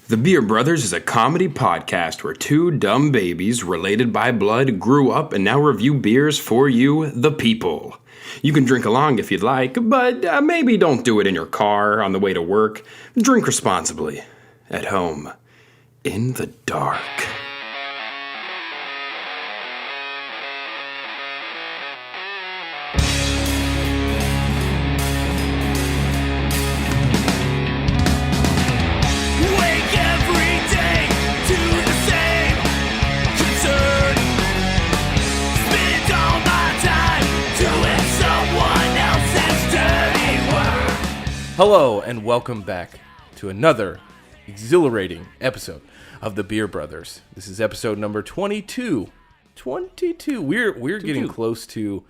The Beer Brothers is a comedy podcast where two dumb babies related by blood grew up and now review beers for you, the people. You can drink along if you'd like, but maybe don't do it in your car on the way to work. Drink responsibly. At home. In the dark. Hello and welcome back to another exhilarating episode of the Beer Brothers. This is episode number 22. 22. We're getting close to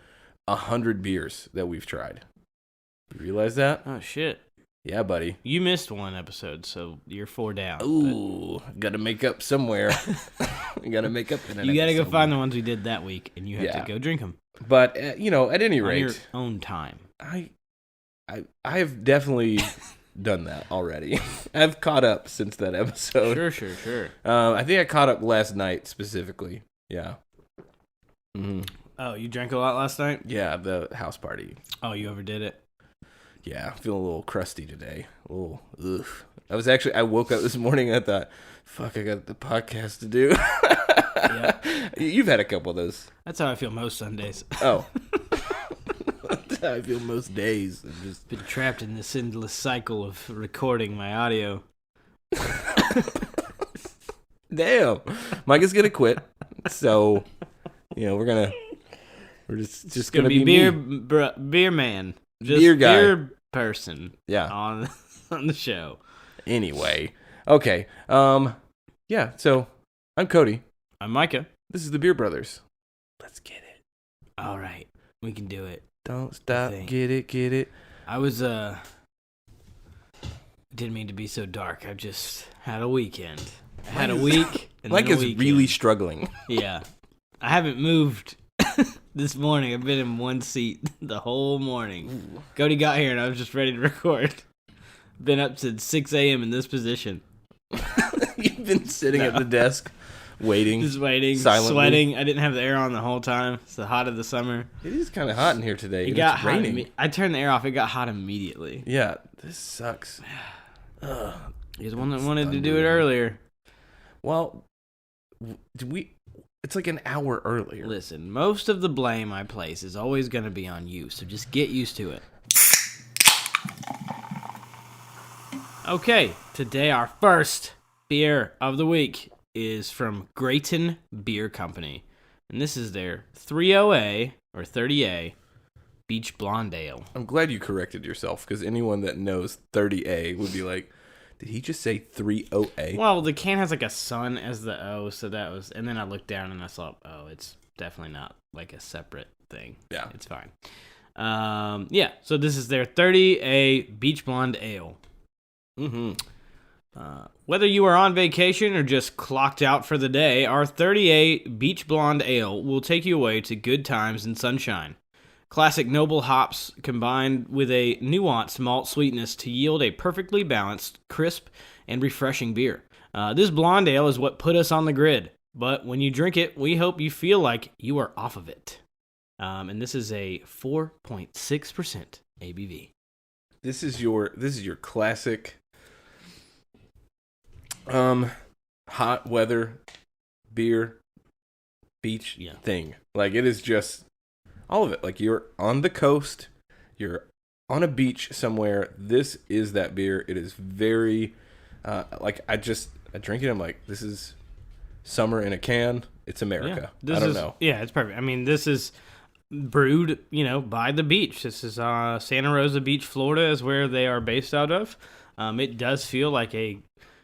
100 beers that we've tried. You realize that? Oh shit. Yeah, buddy. You missed one episode, so you're 4 down. Ooh, gotta make up somewhere. Gotta make up in You gotta go find the ones we did that week, and you have to go drink them. But at any rate, on your own time. I have definitely done that already. I've caught up since that episode. Sure. I think I caught up last night specifically. Yeah. Mm-hmm. Oh, you drank a lot last night? Yeah, the house party. Oh, you overdid it? Yeah, I'm feeling a little crusty today. A little, ugh. I woke up this morning and I thought, fuck, I got the podcast to do. Yeah. You've had a couple of those. That's how I feel most Sundays. Oh. I feel most days. I've just been trapped in this endless cycle of recording my audio. Damn, Mike is gonna quit. So, we're just gonna be beer me. beer man, just beer guy, beer person. Yeah, on the show. Anyway, okay. Yeah. So I'm Cody. I'm Micah. This is the Beer Brothers. Let's get it. All right, we can do it. Don't stop. Get it. I was, didn't mean to be so dark. I just had a weekend. I had a week. And Mike then a is weekend. really struggling. Yeah. I haven't moved this morning. I've been in one seat the whole morning. Ooh. Cody got here and I was just ready to record. Been up since 6 a.m. in this position. You've been sitting at the desk. Waiting. Just waiting. Silently. Sweating. I didn't have the air on the whole time. It's the hot of the summer. It is kind of hot in here today. It got it's hot. raining. I turned the air off. It got hot immediately. Yeah. This sucks. He's the one that wanted to do it earlier. Well, it's like an hour earlier. Listen, most of the blame I place is always going to be on you, so just get used to it. Okay, today our first beer of the week is from Grayton Beer Company. And this is their 30A or 30A Beach Blonde Ale. I'm glad you corrected yourself, because anyone that knows 30A would be like, did he just say 30A? Well, the can has like a sun as the O, so that was... And then I looked down and I saw, oh, it's definitely not like a separate thing. Yeah. It's fine. Yeah, so this is their 30A Beach Blonde Ale. Mm-hmm. Whether you are on vacation or just clocked out for the day, our 30A Beach Blonde Ale will take you away to good times and sunshine. Classic noble hops combined with a nuanced malt sweetness to yield a perfectly balanced, crisp, and refreshing beer. This blonde ale is what put us on the grid, but when you drink it, we hope you feel like you are off of it. And this is a 4.6% ABV. This is your classic hot weather beer beach thing. Like, it is just all of it. Like, you're on the coast, you're on a beach somewhere. This is that beer. It is very I drink it, I'm like, this is summer in a can. It's America. Yeah, I don't know. Yeah, it's perfect. I mean, this is brewed, by the beach. This is Santa Rosa Beach, Florida is where they are based out of. It does feel like a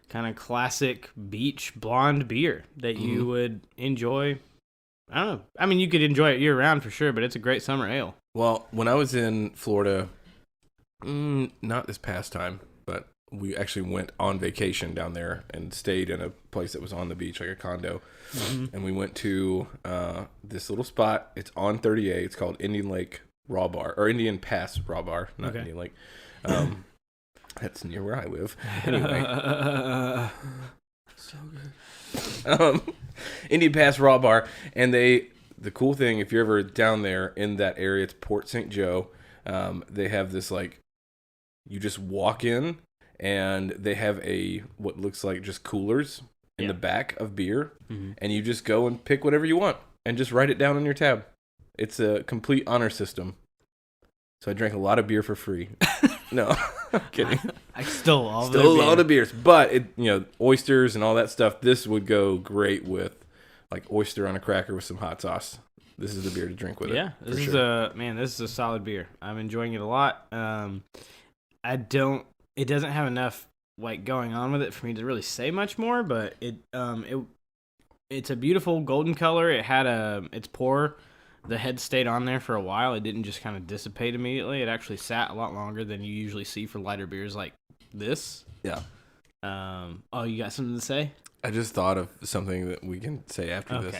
kind of classic beach blonde beer that you would enjoy. I don't know. I mean, you could enjoy it year-round for sure, but it's a great summer ale. Well, when I was in Florida, not this past time, but we actually went on vacation down there and stayed in a place that was on the beach, like a condo. Mm-hmm. And we went to this little spot. It's on 30A. It's called Indian Lake Raw Bar, or Indian Pass Raw Bar, not Indian Lake. That's near where I live. Anyway. Indian Pass Raw Bar, and the cool thing, if you're ever down there in that area, it's Port St. Joe. They have this like, you just walk in, and they have what looks like just coolers in the back of beer, and you just go and pick whatever you want, and just write it down on your tab. It's a complete honor system. So I drank a lot of beer for free. No, I'm kidding. I stole all the beers, but oysters and all that stuff. This would go great with like oyster on a cracker with some hot sauce. This is the beer to drink with it. Yeah, this is a solid beer. I'm enjoying it a lot. It doesn't have enough like going on with it for me to really say much more, but it's a beautiful golden color. It had its pour. The head stayed on there for a while. It didn't just kind of dissipate immediately. It actually sat a lot longer than you usually see for lighter beers like this. Yeah. You got something to say? I just thought of something that we can say after this.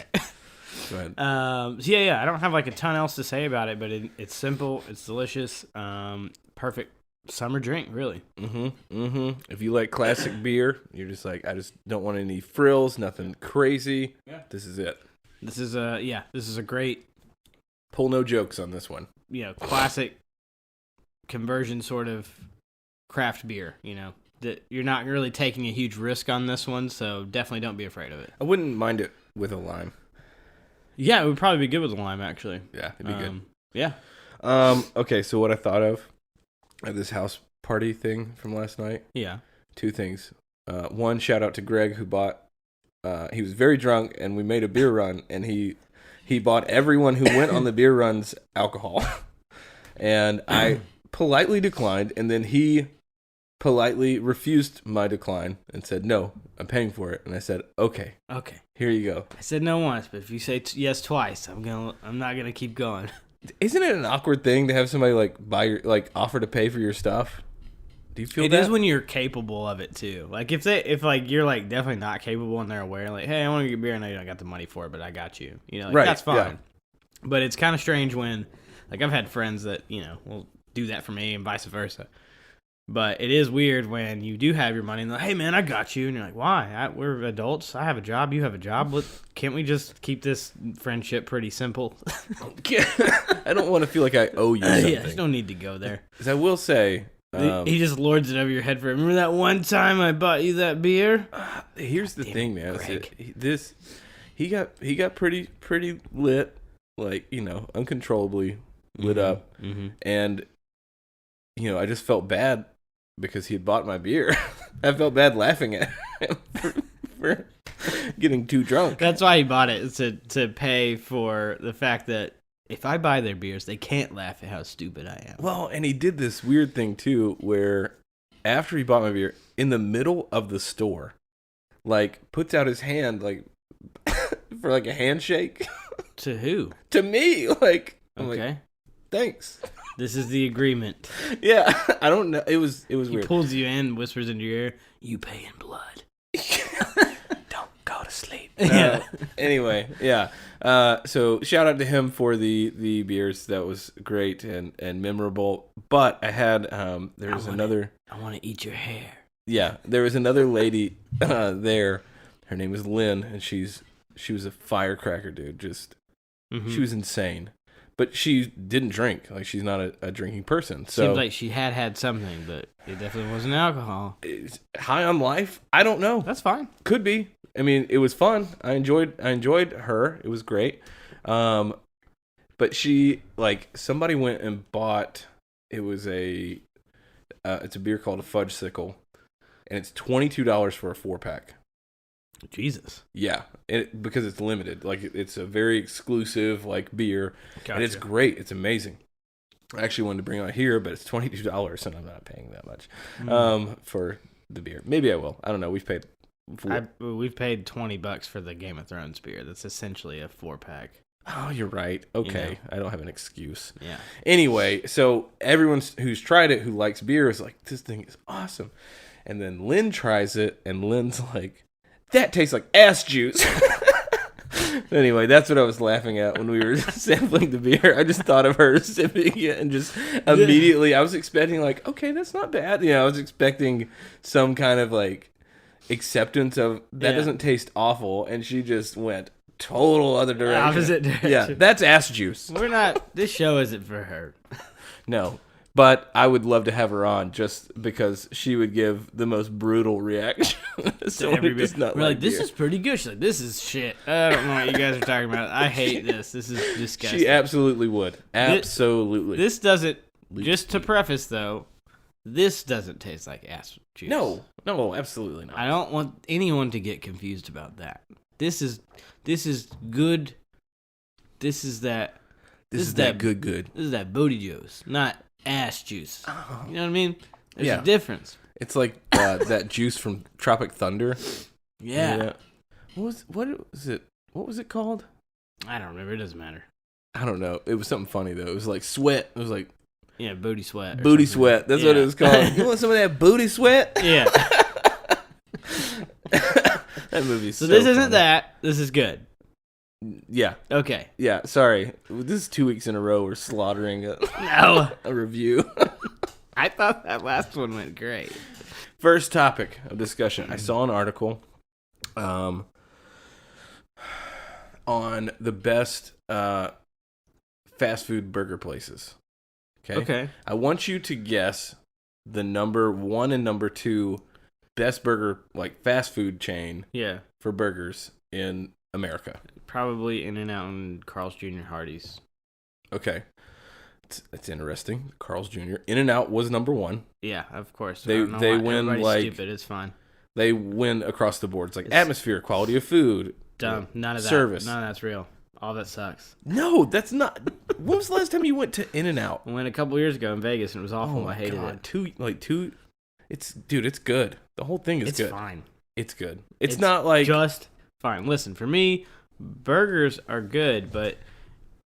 Go ahead. I don't have like a ton else to say about it, but it's simple. It's delicious. Perfect summer drink, really. If you like classic beer, you're just like, I just don't want any frills, nothing crazy. Yeah. This is it. This is a great. Pull no jokes on this one. Classic conversion sort of craft beer, that you're not really taking a huge risk on this one, so definitely don't be afraid of it. I wouldn't mind it with a lime. Yeah, it would probably be good with a lime, actually. Yeah, it'd be good. Yeah. Okay, so what I thought of at this house party thing from last night. Yeah. 2 things. One, shout out to Greg who bought. He was very drunk, and we made a beer run, and he bought everyone who went on the beer runs alcohol. And I politely declined, and then he politely refused my decline and said, no, I'm paying for it. And I said, okay, here you go. I said no once, but if you say yes twice, I'm not gonna keep going. Isn't it an awkward thing to have somebody like offer to pay for your stuff? Do you feel that? It is when you're capable of it too. Like if you're like definitely not capable and they're aware, like, hey, I want to get beer, and I don't got the money for it, but I got you. Right, that's fine. Yeah. But it's kind of strange when, like, I've had friends that will do that for me and vice versa. But it is weird when you do have your money and they're like, hey man, I got you, and you're like, why? We're adults. I have a job. You have a job. Can't we just keep this friendship pretty simple? I don't want to feel like I owe you something. Yeah, there's no need to go there. Because I will say. He just lords it over your head for. Remember that one time I bought you that beer? Here's the thing, man. He got pretty lit, like uncontrollably lit up, and I just felt bad because he had bought my beer. I felt bad laughing at him for getting too drunk. That's why he bought it, to pay for the fact that. If I buy their beers, they can't laugh at how stupid I am. Well, and he did this weird thing, too, where after he bought my beer, in the middle of the store, like, puts out his hand, like, for, like, a handshake. To who? To me. Like, I'm okay. Like, thanks. This is the agreement. Yeah, I don't know. It was weird. He pulls you in, whispers into your ear, you pay in blood. Don't go to sleep. Yeah. Anyway, yeah. So shout out to him for the beers. That was great and memorable. But I had there was another. I want to eat your hair. Yeah, there was another lady there. Her name was Lynn, and she was a firecracker, dude. Just she was insane. But she didn't drink. Like, she's not a drinking person. So seems like she had something, but it definitely wasn't alcohol. High on life? I don't know. That's fine. Could be. I mean, it was fun. I enjoyed her. It was great. But she, like, somebody went and bought. It was it's a beer called a Fudge Sickle, and it's $22 for a 4-pack. Jesus. Yeah, because it's limited. Like, it's a very exclusive, like, beer, Gotcha. And it's great. It's amazing. I actually wanted to bring it out here, but it's $22, and I'm not paying that much for the beer. Maybe I will. I don't know. We've paid $20 for the Game of Thrones beer. That's essentially a 4-pack. Oh, you're right. Okay, I don't have an excuse. Yeah. Anyway, so everyone who's tried it, who likes beer, is like, this thing is awesome. And then Lynn tries it, and Lynn's like, that tastes like ass juice. Anyway, that's what I was laughing at when we were sampling the beer. I just thought of her sipping it and just immediately, I was expecting like, okay, that's not bad. I was expecting some kind of like, acceptance of that doesn't taste awful, and she just went total other direction. Opposite direction. Yeah, that's ass juice. We're not. This show isn't for her. No, but I would love to have her on just because she would give the most brutal reaction. So We're like, this is pretty good. She's like, this is shit. I don't know what you guys are talking about. I hate this. This is disgusting. She absolutely would. Absolutely. This doesn't. Just to preface, though, this doesn't taste like ass juice. No, absolutely not. I don't want anyone to get confused about that. This is good. This is that. This is that good. This is that booty juice, not ass juice. Oh. You know what I mean? There's a difference. It's like that juice from Tropic Thunder. Yeah. What was it called? I don't remember. It doesn't matter. I don't know. It was something funny though. It was like sweat. It was like booty sweat. Booty sweat. That's what it was called. You want some of that booty sweat? Yeah. That movie's so this isn't funny. that. This is good. Yeah. Okay. Yeah. Sorry. This is 2 weeks in a row we're slaughtering No. a review. I thought that last one went great. First topic of discussion. I saw an article on the best fast food burger places. Okay. I want you to guess the number 1 and number 2 best burger, like fast food chain for burgers in America. Probably In-N-Out and Carl's Jr. Hardee's. Okay. It's interesting. Carl's Jr. In-N-Out was number 1. Yeah, of course. They win like stupid. It's fine. They win across the board. It's like atmosphere, quality of food, dumb. None of that. Service. None of that's real. All that sucks. No, that's not. When was the last time you went to In-N-Out? I went a couple years ago in Vegas and it was awful. I hated it. Two. It's good. The whole thing is good. It's fine. It's good. It's not like just fine. Listen, for me, burgers are good, but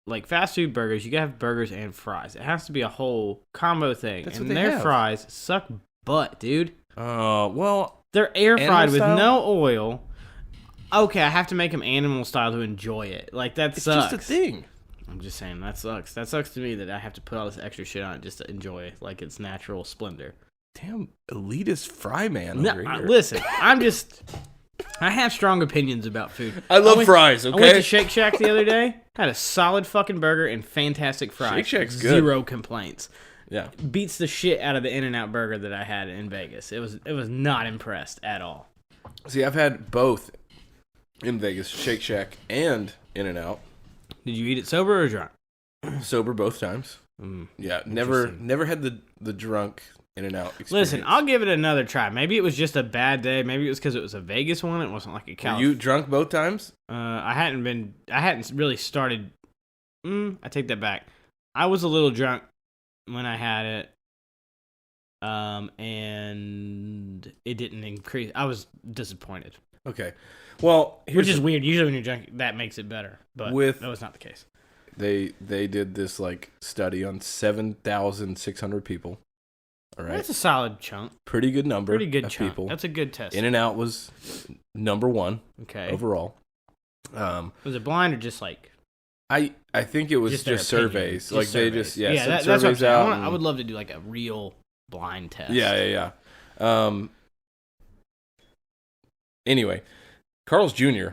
like fast food burgers, you gotta have burgers and fries. It has to be a whole combo thing. That's and what they their have. fries suck butt, dude. Well, they're air fried with style? no oil. Okay, I have to make them animal style to enjoy it. Like that sucks. It's just a thing. I'm just saying that sucks. That sucks to me that I have to put all this extra shit on it just to enjoy like its natural splendor. Damn, elitist fry man No, over here. listen, I have strong opinions about food. I love fries, okay? I went to Shake Shack the other day, had a solid fucking burger and fantastic fries. Shake Shack's good. 0 complaints. Yeah. Beats the shit out of the In-N-Out burger that I had in Vegas. It was not impressed at all. See, I've had both in Vegas, Shake Shack and In-N-Out. Did you eat it sober or drunk? Sober both times. Yeah, never had the drunk In-N-Out experience. Listen, I'll give it another try. Maybe it was just a bad day. Maybe it was because it was a Vegas one. It wasn't like a Were California. you drunk both times? I hadn't really started. I take that back. I was a little drunk when I had it. And it didn't increase. I was disappointed. Okay. Well, Which is weird. Usually when you're drunk, that makes it better. But that was not the case. They did this like study on 7,600 people. All right. That's a solid chunk. Pretty good number. Pretty good of chunk. people. That's a good test. In-N-Out was number 1 Okay. overall. Was it blind or just like? I think it was Just just their opinion. surveys. Just Like surveys. they just That's what I'm surveys saying. out. I would love to do like a real blind test. Yeah. Anyway, Carl's Jr.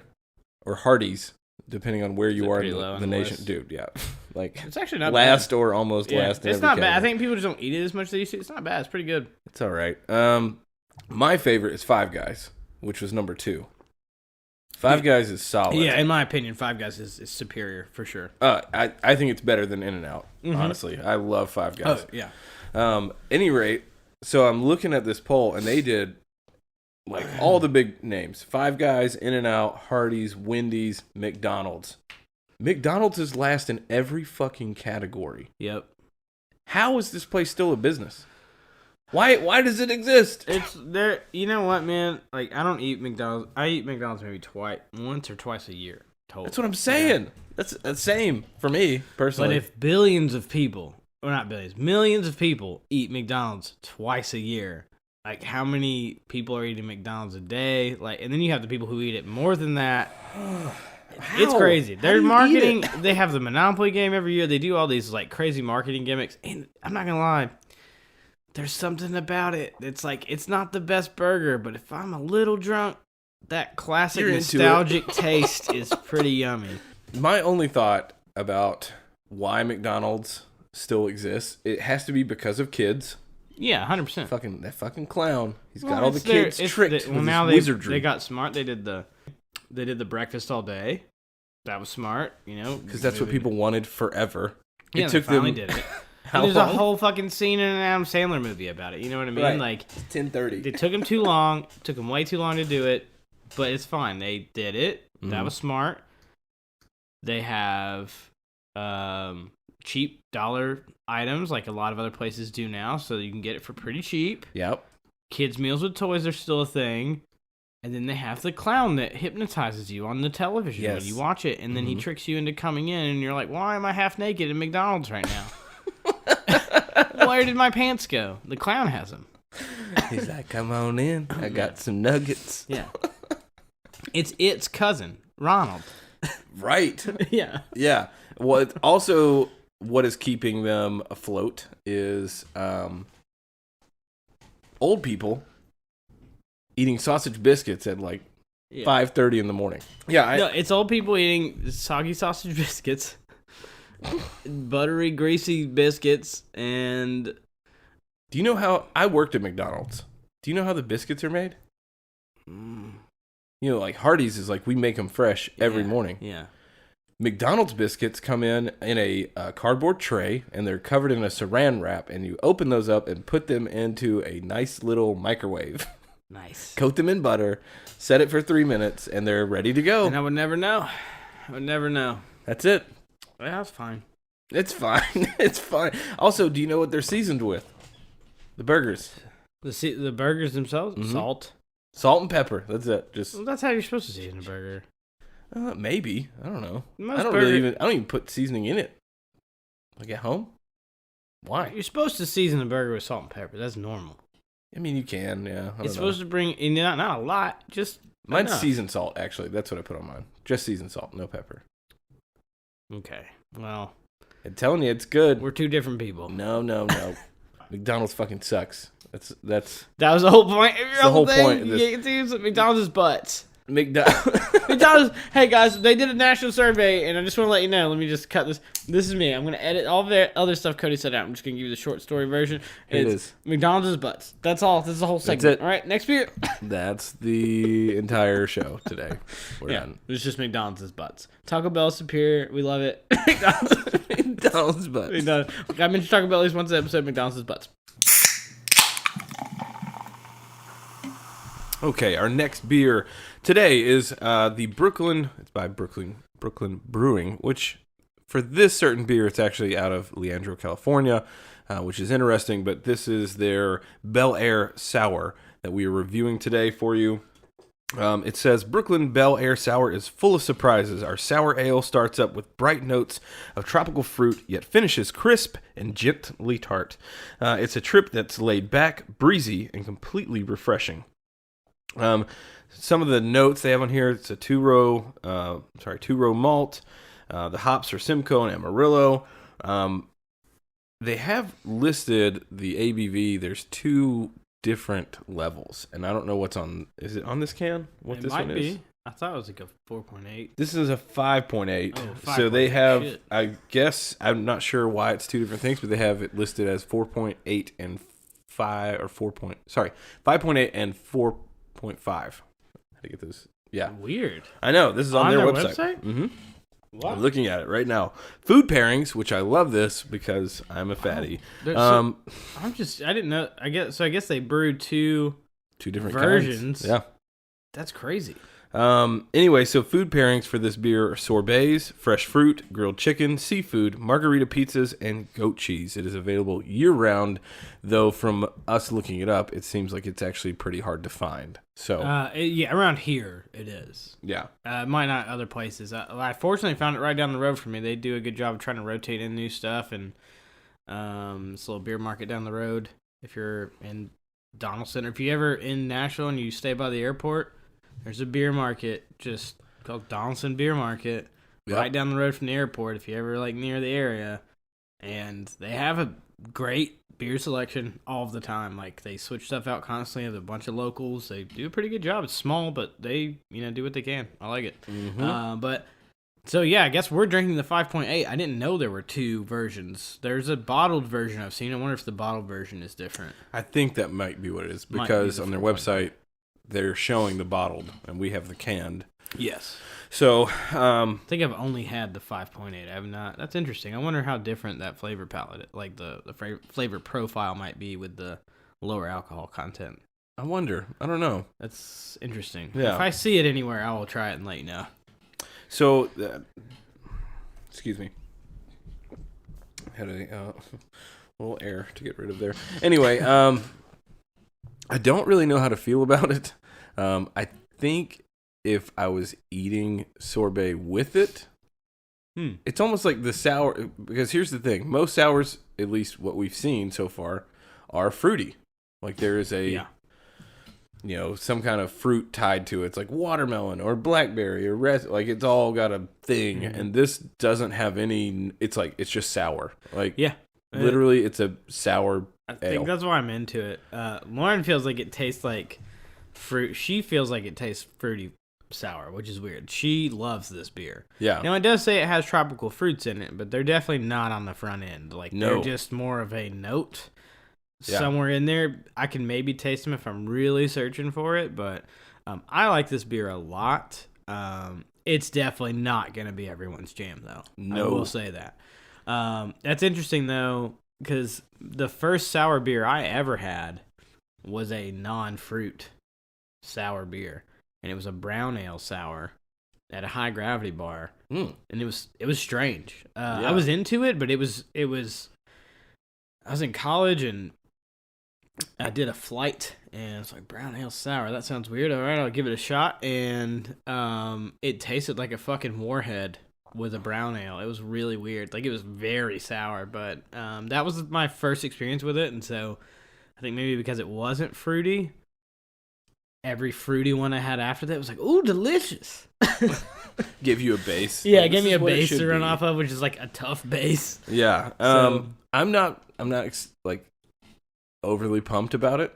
or Hardee's, depending on where you are pretty low in on the the nation. list. Dude, yeah. Like It's actually not last bad. or almost last. in It's every not bad. I category. think people just don't eat it as much as they used to. It's not bad. It's pretty good. It's all right. My favorite is Five Guys, which was number 2. Five Guys is solid. Yeah, in my opinion, Five Guys is superior for sure. I think it's better than In-N-Out. Honestly, I love Five Guys. Oh, yeah. Any rate, so I'm looking at this poll, and they did like all the big names: Five Guys, In-N-Out, Hardee's, Wendy's, McDonald's. McDonald's is last in every fucking category. Yep. How is this place still a business? Why does it exist? It's there. You know what, man? Like, I don't eat McDonald's. I eat McDonald's maybe once or twice a year. Total. That's what I'm saying. That's the same for me personally. But if billions of people, or not billions, millions of people eat McDonald's twice a year, like how many people are eating McDonald's a day? Like, and then you have the people who eat it more than that. It's crazy. How Their do you eat marketing, it? they have the Monopoly game every year. They do all these like crazy marketing gimmicks. And I'm not gonna lie, there's something about it. It's like, it's not the best burger, but if I'm a little drunk, that classic You're into nostalgic taste is pretty yummy. My only thought about why McDonald's still exists, it has to be because of kids. Yeah, 100%. That fucking clown. He's got Well, all the kids tricked with his wizardry. They got smart. They did the breakfast all day. That was smart, Because that's what people wanted forever. Yeah, It took they finally them. did it. How There's long? a whole fucking scene in an Adam Sandler movie about it. You know what I mean? Right. Like, 10:30. they took them too long. Took them way too long to do it. But it's fine. They did it. That was smart. They have cheap dollar items like a lot of other places do now, so you can get it for pretty cheap. Yep. Kids' meals with toys are still a thing. And then they have the clown that hypnotizes you on the television when you watch it. And then he tricks you into coming in, and you're like, why am I half naked in McDonald's right now? Where did my pants go? The clown has them. He's like, come on in. I got some nuggets. Yeah. It's cousin, Ronald. Right. Yeah. Yeah. Well, also, what is keeping them afloat is old people eating sausage biscuits at like 5:30 in the morning. Yeah. No, it's old people eating soggy sausage biscuits, buttery, greasy biscuits, and... Do you know how... I worked at McDonald's. Do you know how the biscuits are made? Like Hardee's is like, we make them fresh every morning. Yeah. McDonald's biscuits come in a cardboard tray, and they're covered in a saran wrap, and you open those up and put them into a nice little microwave. Nice. Coat them in butter, set it for 3 minutes, and they're ready to go. And I would never know. That's it. Yeah, that's fine. It's fine. It's fine. Also, do you know what they're seasoned with? The burgers. The burgers themselves? Salt. Salt and pepper. That's it. Just Well, that's how you're supposed to season a burger. maybe. I don't know. Most I don't even put seasoning in it. Like at home? Why? You're supposed to season a burger with salt and pepper. That's normal. I mean, you can, yeah. It's supposed to bring, not a lot, just Mine's enough. seasoned salt, actually. That's what I put on mine. Just seasoned salt, no pepper. Okay, well, I'm telling you, it's good. we're two different people. No. McDonald's fucking sucks. That was the whole point. the whole point of this. It's McDonald's is butts. McDonald's. McDonald's. Hey guys, they did a national survey, and I just want to let you know. Let me just cut this. This is me. I'm gonna edit all the other stuff Cody said out. I'm just gonna give you the short story version. It is McDonald's is butts. That's all. That's the whole segment. That's it. All right, next beer. That's the entire show today. We're done. It's just McDonald's is butts. Taco Bell is superior. We love it. McDonald's butts. I mentioned Taco Bell at least once an episode. McDonald's is butts. Okay, our next beer today is the Brooklyn. It's by Brooklyn Brewing, which for this certain beer, it's actually out of Leandro, California, which is interesting. But this is their Bel Air Sour that we are reviewing today for you. It says, Brooklyn Bel Air Sour is full of surprises. Our sour ale starts up with bright notes of tropical fruit, yet finishes crisp and gently tart. It's a trip that's laid back, breezy, and completely refreshing. Some of the notes they have on here, it's a two-row malt. The hops are Simcoe and Amarillo. They have listed the ABV. There's two different levels, and I don't know what's on. Is it on this can? What this one is? I thought it was like a 4.8. This is a 5.8. Oh, so they have. Shit. I guess I'm not sure why it's two different things, but they have it listed as 4.8 and 5.8 and 4.5. How to get this? Yeah, Weird. I know. This is on their website. Mm-hmm. I'm looking at it right now. Food pairings, which I love this because I'm a fatty. I didn't know. I guess they brewed two different versions. kinds. Yeah. That's crazy. Anyway, so food pairings for this beer are sorbets, fresh fruit, grilled chicken, seafood, margarita pizzas, and goat cheese. It is available year-round, though from us looking it up, it seems like it's actually pretty hard to find. So around here it is. Yeah. Might not other places. I fortunately found it right down the road from me. They do a good job of trying to rotate in new stuff, and this little beer market down the road. If you're in Donaldson, or if you're ever in Nashville and you stay by the airport, there's a beer market just called Donaldson Beer Market right down the road from the airport if you ever like near the area. And they have a great beer selection all of the time. Like, they switch stuff out constantly. They have a bunch of locals. They do a pretty good job. It's small, but they, do what they can. I like it. So, yeah, I guess we're drinking the 5.8. I didn't know there were two versions. There's a bottled version I've seen. I wonder if the bottled version is different. I think that might be what it is, because on their website, they're showing the bottled, and we have the canned. Yes. So, I think I've only had the 5.8. I have not. That's interesting. I wonder how different that flavor palette, like the flavor profile might be with the lower alcohol content. I wonder. I don't know. That's interesting. Yeah. If I see it anywhere, I will try it and let you know. So, excuse me. Had a little air to get rid of there. Anyway, I don't really know how to feel about it. I think if I was eating sorbet with it, it's almost like the sour. Because here's the thing: most sours, at least what we've seen so far, are fruity. Like there is some kind of fruit tied to it. It's like watermelon or blackberry or like it's all got a thing. And this doesn't have any. It's just sour. Like literally, it's a sour. I think that's why I'm into it. Lauren feels like it tastes like fruit. She feels like it tastes fruity sour, which is weird. She loves this beer. Yeah. Now, it does say it has tropical fruits in it, but they're definitely not on the front end. Like, they're just more of a note somewhere in there. I can maybe taste them if I'm really searching for it, but I like this beer a lot. It's definitely not going to be everyone's jam, though. No. I will say that. That's interesting, though, because the first sour beer I ever had was a non-fruit sour beer, and it was a brown ale sour at a high gravity bar, and it was strange. I was into it, but it was. I was in college and I did a flight, and it's like brown ale sour. That sounds weird. All right, I'll give it a shot, and it tasted like a fucking warhead with a brown ale. It was really weird. Like, it was very sour, but that was my first experience with it, and so I think maybe because it wasn't fruity, every fruity one I had after that was like, ooh, delicious. Give you a base. Yeah, give me a base to run off of, which is like a tough base. Yeah. So, I'm not like overly pumped about it.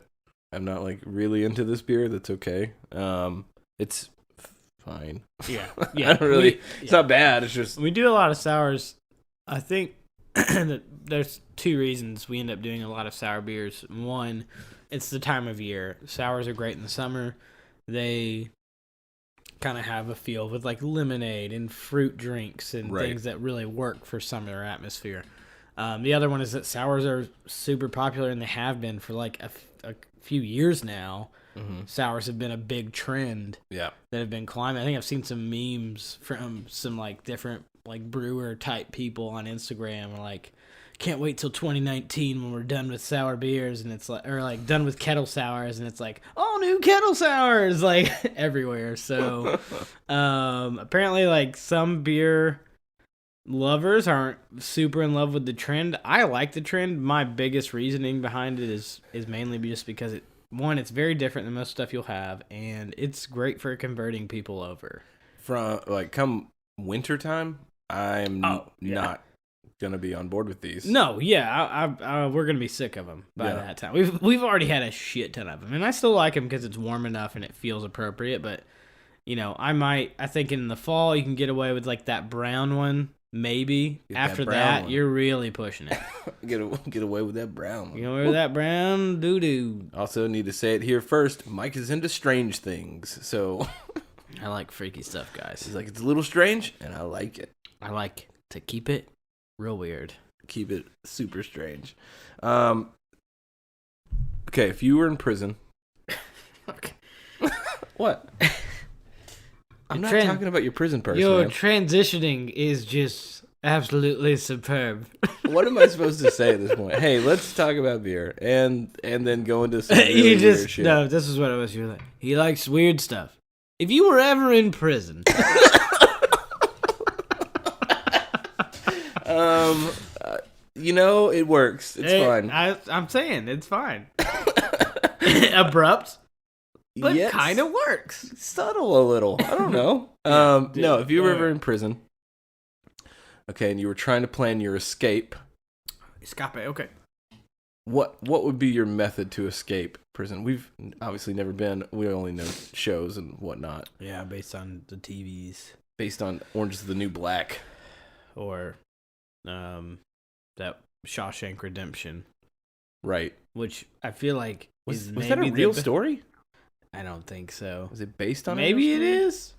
I'm not like really into this beer. That's okay. It's fine. Yeah. I don't really. It's not bad. It's just we do a lot of sours. I think that there's two reasons we end up doing a lot of sour beers. One, it's the time of year. Sours are great in the summer. They kind of have a feel with like lemonade and fruit drinks and things that really work for summer atmosphere. The other one is that sours are super popular, and they have been for like a few years now. Sours have been a big trend that have been climbing. I think I've seen some memes from some like different like brewer type people on Instagram, like, can't wait till 2019 when we're done with sour beers, and it's like, or like done with kettle sours, and it's like all new kettle sours like everywhere. So apparently like some beer lovers aren't super in love with the trend. I like the trend. My biggest reasoning behind it is mainly just because it's very different than most stuff you'll have, and it's great for converting people over. From like come wintertime, I'm not gonna be on board with these. No, yeah, we're gonna be sick of them by that time. We've already had a shit ton of them, and I still like them because it's warm enough and it feels appropriate. But I think in the fall you can get away with like that brown one. Maybe after that, you're really pushing it. Get away with that brown one. Get away with that brown doo-doo. Also, need to say it here first. Mike is into strange things, so I like freaky stuff, guys. He's like, it's a little strange, and I like it. I like to keep it real weird. Keep it super strange. Okay, if you were in prison, Okay. What? I'm not talking about your prison person. Your transitioning is just absolutely superb. What am I supposed to say at this point? Hey, let's talk about beer, and then go into some really weird shit. No, this is what it was. You're like, he likes weird stuff. If you were ever in prison, it works. It's fine. I'm saying it's fine. Abrupt. But it kind of works. Subtle a little. I don't know. No, if you were ever in prison, okay, and you were trying to plan your escape. Escape, okay. what would be your method to escape prison? We've obviously never been. We only know shows and whatnot. Yeah, based on the TVs. Based on Orange is the New Black. Or that Shawshank Redemption. Right. Which I feel like was that a real story? I don't think so. Was it based on Maybe it is.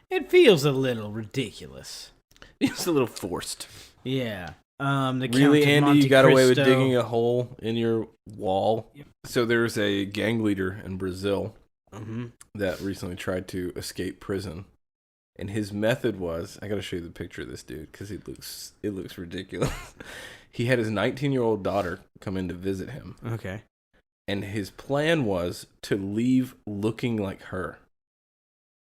It feels a little ridiculous. It's a little forced. Yeah. The really, Count of Andy, Monte you got away with Cristo. digging a hole in your wall. Yep. So there's a gang leader in Brazil Mm-hmm. that recently tried to escape prison, and his method was, I gotta show you the picture of this dude because it looks ridiculous. He had his 19-year-old daughter come in to visit him. Okay. And his plan was to leave looking like her.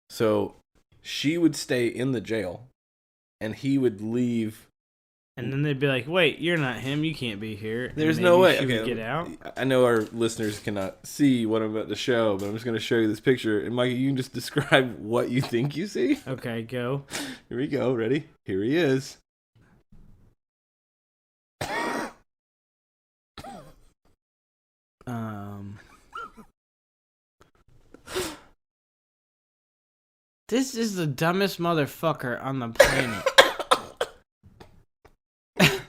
So she would stay in the jail, and he would leave. And then they'd be like, "Wait, you're not him. You can't be here." And There's maybe no way. she would Okay, get out. I know our listeners cannot see what I'm about to show, but I'm just going to show you this picture. And Mike, you can just describe what you think you see. Okay, go. Here we go. Ready? Here he is. This is the dumbest motherfucker on the planet.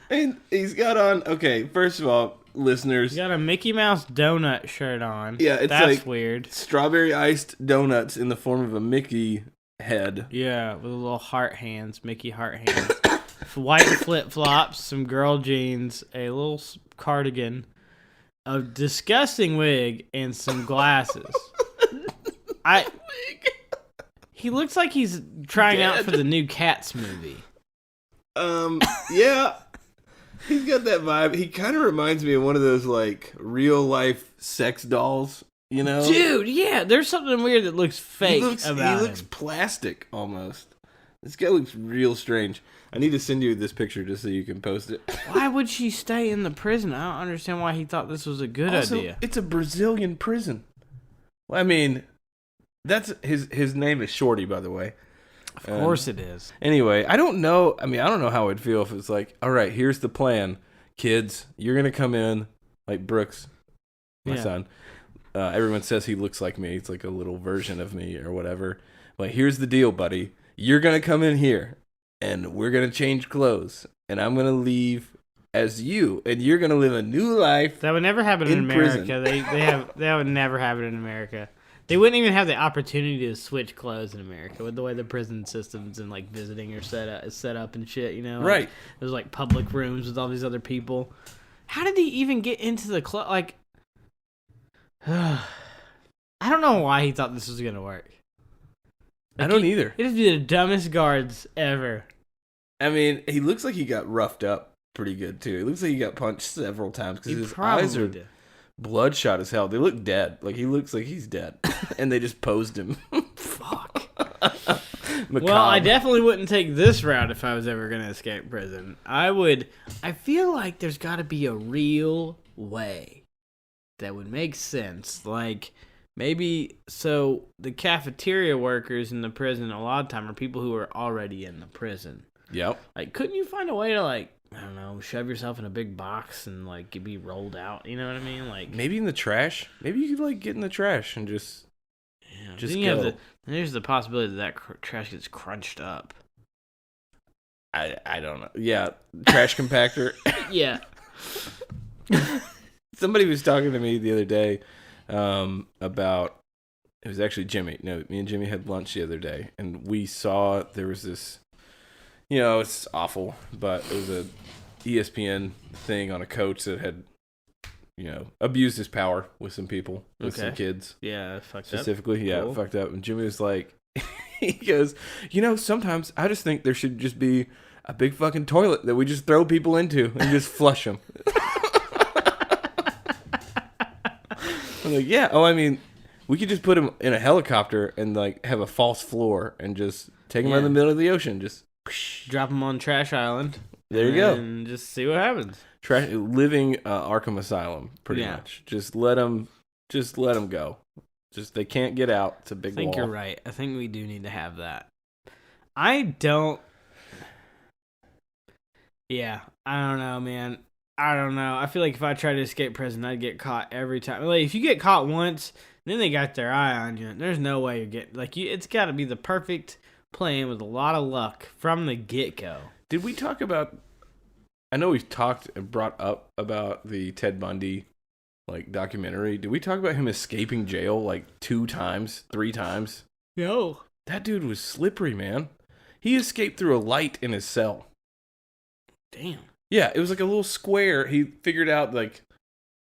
And he's got on, okay, first of all, listeners, He's got a Mickey Mouse donut shirt on. Yeah, it's That's like- weird. strawberry iced donuts in the form of a Mickey head. Yeah, with little heart hands, Mickey heart hands. White flip flops, some girl jeans, a little cardigan, a disgusting wig, and some glasses. He looks like he's trying out for the new Cats movie. Yeah. He's got that vibe. He kind of reminds me of one of those, like, real-life sex dolls, you know? Dude, yeah, there's something weird that looks fake about He looks him. plastic, almost. This guy looks real strange. I need to send you this picture just so you can post it. Why would she stay in the prison? I don't understand why he thought this was a good Also, idea. it's a Brazilian prison. Well, I mean, that's his name is Shorty, by the way. Of course it is. Anyway, I don't know. I mean, I don't know how I'd feel if it's like, all right, here's the plan, kids. You're gonna come in like Brooks, my son. Everyone says he looks like me. It's like a little version of me or whatever. Like, here's the deal, buddy. You're gonna come in here, and we're gonna change clothes, and I'm gonna leave as you, and you're gonna live a new life. That would never happen in in America. That would never happen in America. They wouldn't even have the opportunity to switch clothes in America with the way the prison systems and like visiting are set up and shit. You know, like, Right. There's like public rooms with all these other people. How did he even get into the club? Like, I don't know why he thought this was gonna work. I don't either. It'd be the dumbest guards ever. I mean, he looks like he got roughed up pretty good too. He looks like he got punched several times because He his probably eyes are did. bloodshot as hell. They look dead. Like, he looks like he's dead. And they just posed him. Fuck. Macabre. Well, I definitely wouldn't take this route if I was ever going to escape prison. I feel like there's got to be a real way that would make sense. Like, maybe, so the cafeteria workers in the prison a lot of time are people who are already in the prison. Yep. Like, couldn't you find a way to, like, I don't know, shove yourself in a big box and, like, be rolled out? You know what I mean? Like, Maybe in the trash. Maybe you could, like, get in the trash and just then you have there's the possibility that trash gets crunched up. I don't know. Yeah, trash compactor. Yeah. Somebody was talking to me the other day about, it was actually Jimmy. No, me and Jimmy had lunch the other day, and we saw there was this, you know, it's awful, but it was a ESPN thing on a coach that had, you know, abused his power with some people, with some kids. Yeah, fucked Specifically, up. yeah, Cool. fucked up. And Jimmy was like, he goes, you know, sometimes I just think there should just be a big fucking toilet that we just throw people into and just flush them. I'm like, yeah. Oh, I mean, we could just put him in a helicopter and like have a false floor and just take him out in the middle of the ocean. Just Drop them on Trash Island. there you go. And just see what happens. Living Arkham Asylum, pretty much. Just let them go. Just they can't get out. It's a big I think wall. you're right. I think we do need to have that. I don't know, man. I don't know. I feel like if I tried to escape prison, I'd get caught every time. Like, if you get caught once, then they got their eye on you. There's no way you're getting... Like, it's got to be the perfect plan with a lot of luck from the get-go. Did we talk about... I know we've talked and brought up about the Ted Bundy, like, documentary. Did we talk about him escaping jail, like, 2 times, 3 times? No. That dude was slippery, man. He escaped through a light in his cell. Damn. Yeah, it was like a little square. He figured out, like,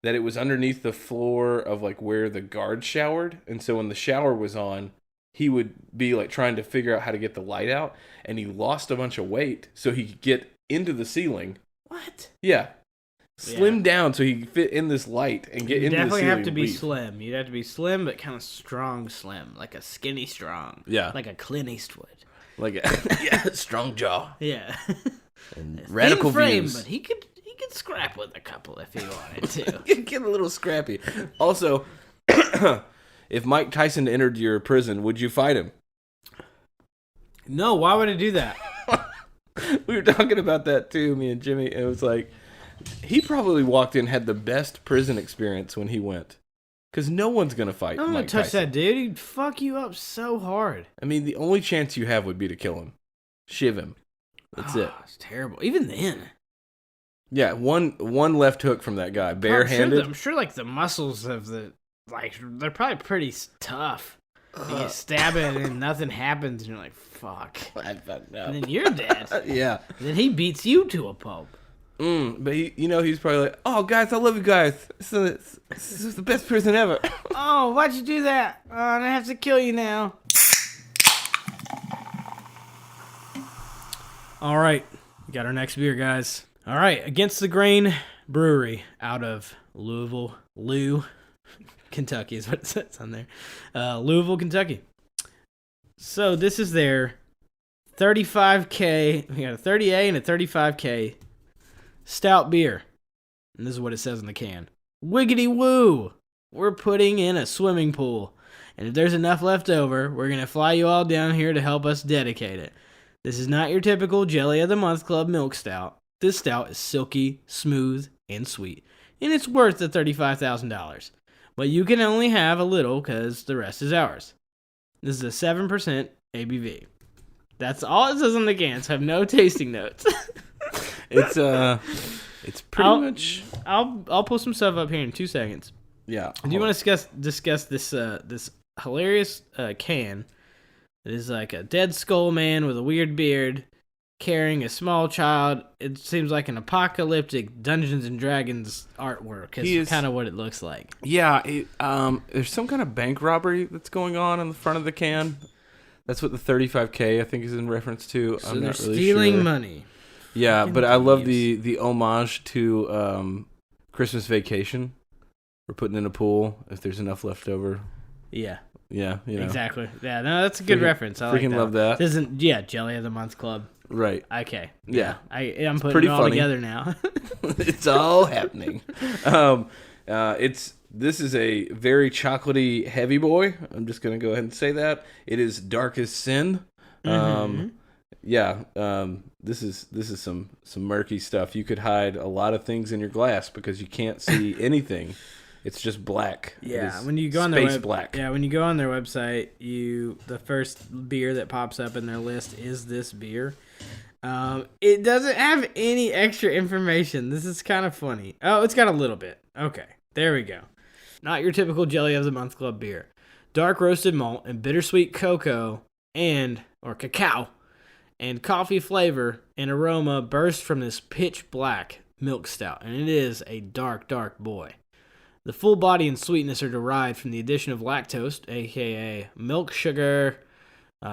that it was underneath the floor of, like, where the guard showered. And so when the shower was on, he would be, like, trying to figure out how to get the light out. And he lost a bunch of weight so he could get into the ceiling. What? Yeah. Slim down so he could fit in this light and get into the ceiling. You definitely have to be slim. You'd have to be slim, but kind of strong slim. Like a skinny strong. Yeah. Like a Clint Eastwood. Like a strong jaw. Yeah. And radical frame, views. But he could scrap with a couple if he wanted to. Get a little scrappy. Also, if Mike Tyson entered your prison, would you fight him? No, why would I do that? We were talking about that too, me and Jimmy. And it was like, he probably walked in, had the best prison experience when he went. Because no one's going to fight I'm Mike going to touch Tyson. that dude. He'd fuck you up so hard. I mean, the only chance you have would be to kill him. Shiv him. That's it. It's terrible. Even then. Yeah, one left hook from that guy, barehanded. I'm sure like the muscles of they're probably pretty tough. You stab it and nothing happens, and you're like, fuck. I fucked up. And then you're dead. Yeah. And then he beats you to a pulp. But he's probably like, oh, guys, I love you guys. This is the best prison ever. Oh, why'd you do that? Oh, I have to kill you now. All right, we got our next beer, guys. All right, Against the Grain Brewery out of Louisville, Kentucky is what it says on there. Louisville, Kentucky. So this is their 35K. We got a 30A and a 35K stout beer. And this is what it says on the can. Wiggity woo! We're putting in a swimming pool. And if there's enough left over, we're going to fly you all down here to help us dedicate it. This is not your typical Jelly of the Month Club milk stout. This stout is silky, smooth, and sweet. And it's worth the $35,000. But you can only have a little because the rest is ours. This is a 7% ABV. That's all it says on the cans. Have no tasting notes. It's pretty much. I'll pull some stuff up here in 2 seconds. Yeah. Do you want to discuss this this hilarious can? It is like a dead skull man with a weird beard carrying a small child. It seems like an apocalyptic Dungeons and Dragons artwork. It's kind of what it looks like. Yeah. There's some kind of bank robbery that's going on the front of the can. That's what the 35K I think is in reference to. So I'm they're not really stealing sure. money. Yeah, but I love the homage to Christmas Vacation. We're putting in a pool if there's enough left over. Yeah. Yeah, Exactly. Yeah, no, that's a good reference. I freaking like that. love that. This isn't, Jelly of the Month Club. Right. Okay. Yeah. I'm putting pretty it all funny. together now. It's all happening. This is a very chocolatey heavy boy. I'm just gonna go ahead and say that. It is dark as sin. This is some murky stuff. You could hide a lot of things in your glass because you can't see anything. It's just black. Yeah, when you go on their black. Yeah, when you go on their website, the first beer that pops up in their list is this beer. It doesn't have any extra information. This is kind of funny. Oh, it's got a little bit. Okay, there we go. Not your typical Jelly of the Month Club beer. Dark roasted malt and bittersweet cocoa or cacao and coffee flavor and aroma burst from this pitch black milk stout, and it is a dark, dark boy. The full body and sweetness are derived from the addition of lactose, aka milk sugar,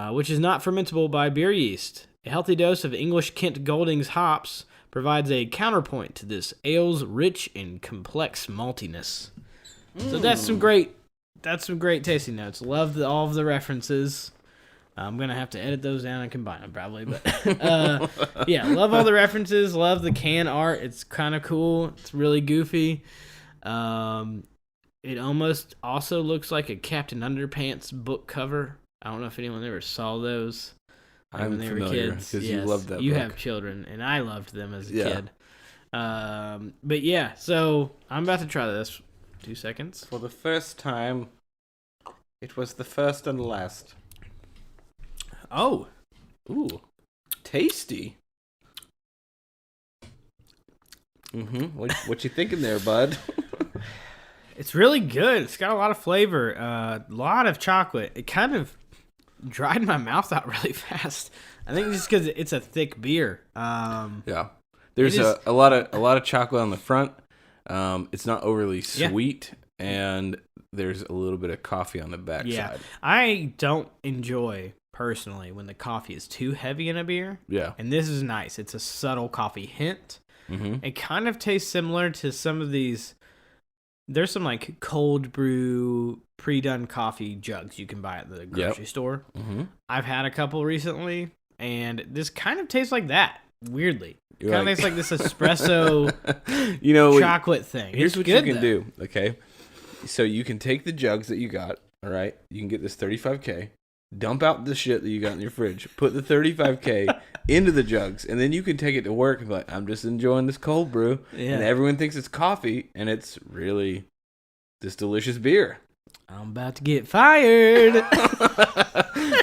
which is not fermentable by beer yeast. A healthy dose of English Kent Goldings hops provides a counterpoint to this ale's rich and complex maltiness. So that's some great tasting notes. Love all of the references. I'm gonna have to edit those down and combine them probably, but yeah, love all the references. Love the can art. It's kind of cool. It's really goofy. It almost also looks like a Captain Underpants book cover. I don't know if anyone ever saw those. I'm when they were familiar kids. because you loved that. You book. have children, and I loved them as a kid. But yeah, so I'm about to try this. 2 seconds. For the first time, it was the first and last. Oh, Ooh, tasty. What you thinking there, bud? it's really good. It's got a lot of flavor, a lot of chocolate. It kind of dried my mouth out really fast. I think just because it's a thick beer. Yeah, there's a lot of chocolate on the front. It's not overly sweet, and there's a little bit of coffee on the back Yeah, side. I don't enjoy personally when the coffee is too heavy in a beer. Yeah, And this is nice. It's a subtle coffee hint. mm-hmm. It kind of tastes similar to some of these. There's some like cold brew pre-done coffee jugs you can buy at the grocery store. Mm-hmm. I've had a couple recently, and this kind of tastes like that. Weirdly, kind of tastes like this espresso, chocolate thing. Here's it's what good, you can though. do. Okay, so you can take the jugs that you got. All right, you can get this 35K. Dump out the shit that you got in your fridge. Put the 35K into the jugs, and then you can take it to work and be like, I'm just enjoying this cold brew. Yeah. And everyone thinks it's coffee, and it's really this delicious beer. I'm about to get fired.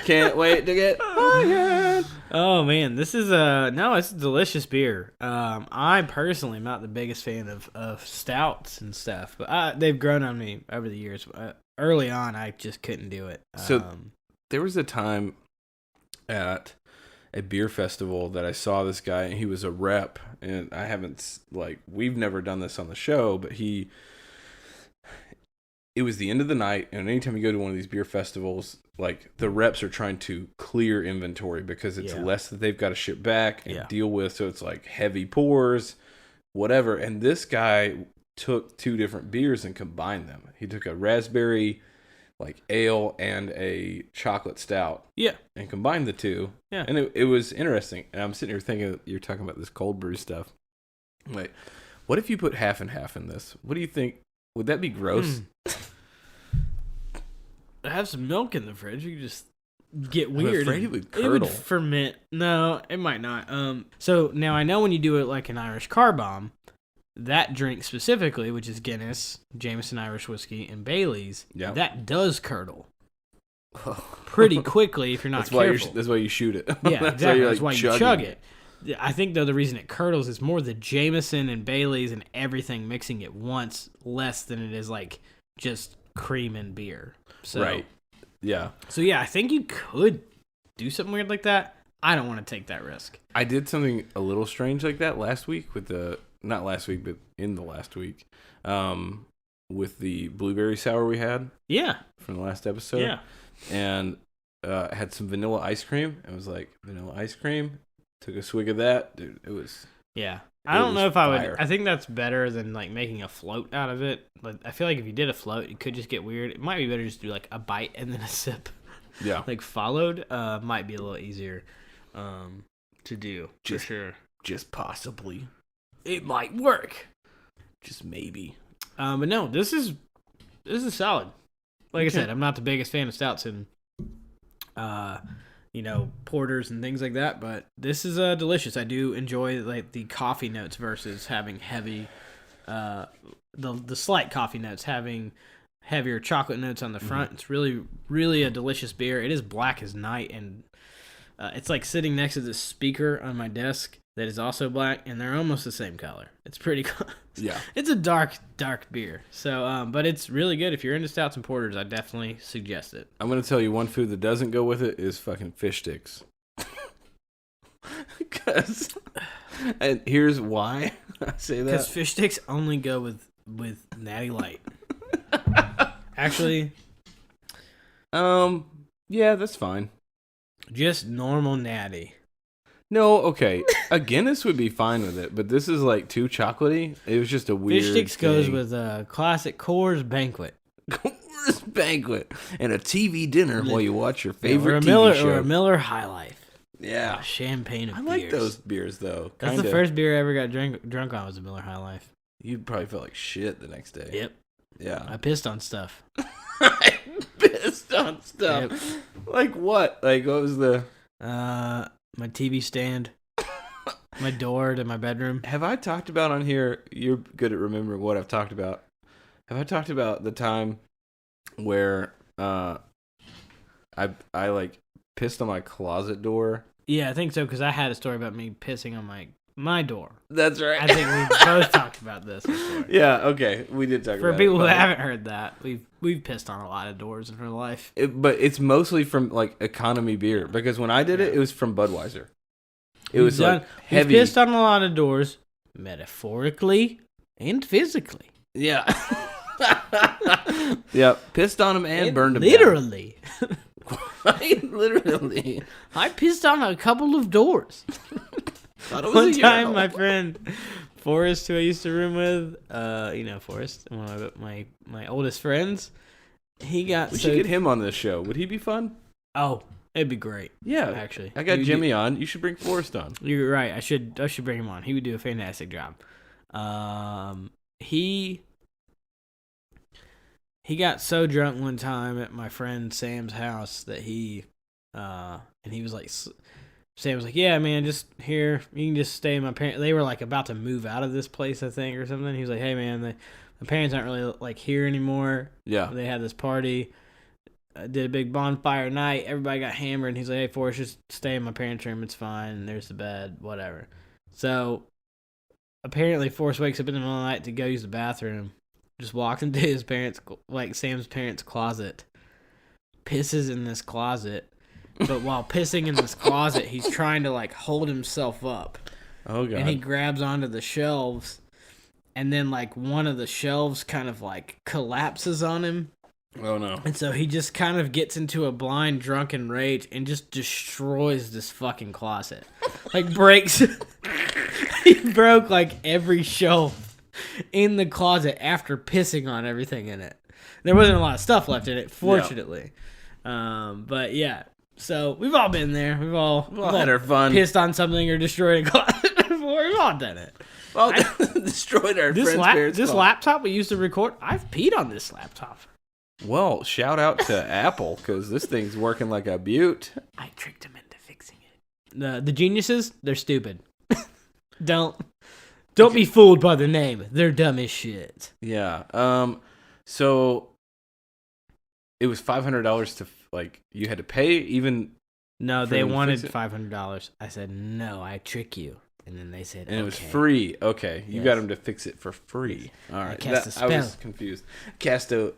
Can't wait to get fired. Oh man, this is it's a delicious beer. I personally am not the biggest fan of stouts and stuff, but they've grown on me over the years. Early on, I just couldn't do it. So there was a time at a beer festival that I saw this guy, and he was a rep, and I haven't, we've never done this on the show, but it was the end of the night, and anytime you go to one of these beer festivals, the reps are trying to clear inventory because it's less that they've got to ship back and deal with, so it's heavy pours, whatever. And this guy took 2 different beers and combined them. He took a raspberry ale and a chocolate stout. Yeah. And combined the 2. Yeah. And it was interesting. And I'm sitting here thinking, you're talking about this cold brew stuff. Wait, what if you put half and half in this? What do you think? Would that be gross? I have some milk in the fridge. You could just get weird. I'm afraid it would It curdle. would ferment. No, it might not. So now I know when you do it like an Irish car bomb, that drink specifically, which is Guinness, Jameson Irish whiskey, and Bailey's, that does curdle pretty quickly if you're not careful. That's why you shoot it. Yeah, exactly. That's why you chug it. I think, though, the reason it curdles is more the Jameson and Bailey's and everything mixing at once, less than it is just cream and beer. So, right. Yeah. So, yeah, I think you could do something weird like that. I don't want to take that risk. I did something a little strange like that last week with not last week, but in the last week, with the blueberry sour we had. Yeah. From the last episode. Yeah. And I had some vanilla ice cream. It was vanilla ice cream. Took a swig of that. Dude, it was... Yeah. I don't know if I fire. would... I think that's better than, making a float out of it. I feel like if you did a float, it could just get weird. It might be better just to do, a bite and then a sip. Yeah. Followed. Might be a little easier to do, for sure. Just possibly. It might work. Just maybe. But no, this is solid. Like I said, I'm not the biggest fan of stouts and porters and things like that, but this is delicious. I do enjoy the coffee notes versus having heavy the slight coffee notes, having heavier chocolate notes on the front. It's really, really a delicious beer. It is black as night, and it's sitting next to this speaker on my desk that is also black, and they're almost the same color. It's pretty close. Yeah. It's a dark beer. So, but it's really good. If you're into stouts and porters, I definitely suggest it. I'm going to tell you one food that doesn't go with it is fucking fish sticks. And here's why I say that. Because fish sticks only go with Natty Light. Actually, yeah, that's fine. just normal Natty. No, okay. A Guinness would be fine with it, but this is too chocolatey. It was just a weird Fish sticks goes with a classic Coors Banquet. Coors Banquet and a TV dinner while you watch your favorite or a TV Miller, show. Or a Miller High Life. Yeah. Champagne of I beers. like those beers, though. That's Kinda. the first beer I ever got drunk on was a Miller High Life. You probably felt like shit the next day. Yep. Yeah. I pissed on stuff. I pissed on stuff. Yep. Like what? What was the... My TV stand. my door to my bedroom. Have I talked about on here? You're good at remembering what I've talked about. Have I talked about the time where I like pissed on my closet door? Yeah, I think so, because I had a story about me pissing on my door. That's right. I think we both talked about this before. Yeah, okay. We did talk about it. For people who haven't heard that, we've pissed on a lot of doors in our life. But it's mostly from like economy beer, because when I did it, it was from Budweiser. It was like heavy. We pissed on a lot of doors, metaphorically and physically. Yeah. Yeah, pissed on them and burned them literally. Literally. I pissed on a couple of doors. One time, my friend Forrest, who I used to room with, Forrest, one of my oldest friends, we should get him on this show. Would he be fun? Oh, it'd be great. Yeah, actually, I got Jimmy on. You should bring Forrest on. You're right. I should bring him on. He would do a fantastic job. He got so drunk one time at my friend Sam's house that and he was like, Sam was like, yeah, man, just here. You can just stay in my parents. They were like about to move out of this place, I think, or something. He was like, hey, man, my parents aren't really like here anymore. Yeah. They had this party. Did a big bonfire night. Everybody got hammered. And he's like, hey, Forrest, just stay in my parents' room. It's fine. And there's the bed, whatever. So apparently Forrest wakes up in the middle of the night to go use the bathroom. Just walks into his parents, like Sam's parents' closet. Pisses in this closet. But while pissing in this closet, he's trying to like hold himself up. Oh, God. And he grabs onto the shelves. And then like one of the shelves kind of like collapses on him. Oh, no. And so he just kind of gets into a blind drunken rage and just destroys this fucking closet. Like breaks. He broke like every shelf in the closet after pissing on everything in it. There wasn't a lot of stuff left in it, fortunately. Yeah. But yeah. So we've all been there. We've all had our fun. Pissed on something or destroyed a closet before. We've all done it. Well, destroyed our friend's parents' This laptop we used to record, I've peed on this laptop. Well, shout out to Apple, because this thing's working like a beaut. I tricked him into fixing it. The geniuses, they're stupid. Don't be fooled by the name. They're dumb as shit. Yeah. So it was $500 to like you had to pay even. No, they wanted $500. I said no. I trick you, and then they said, and okay. It was free. Okay, you got them to fix it for free. All right, I was confused. Cast a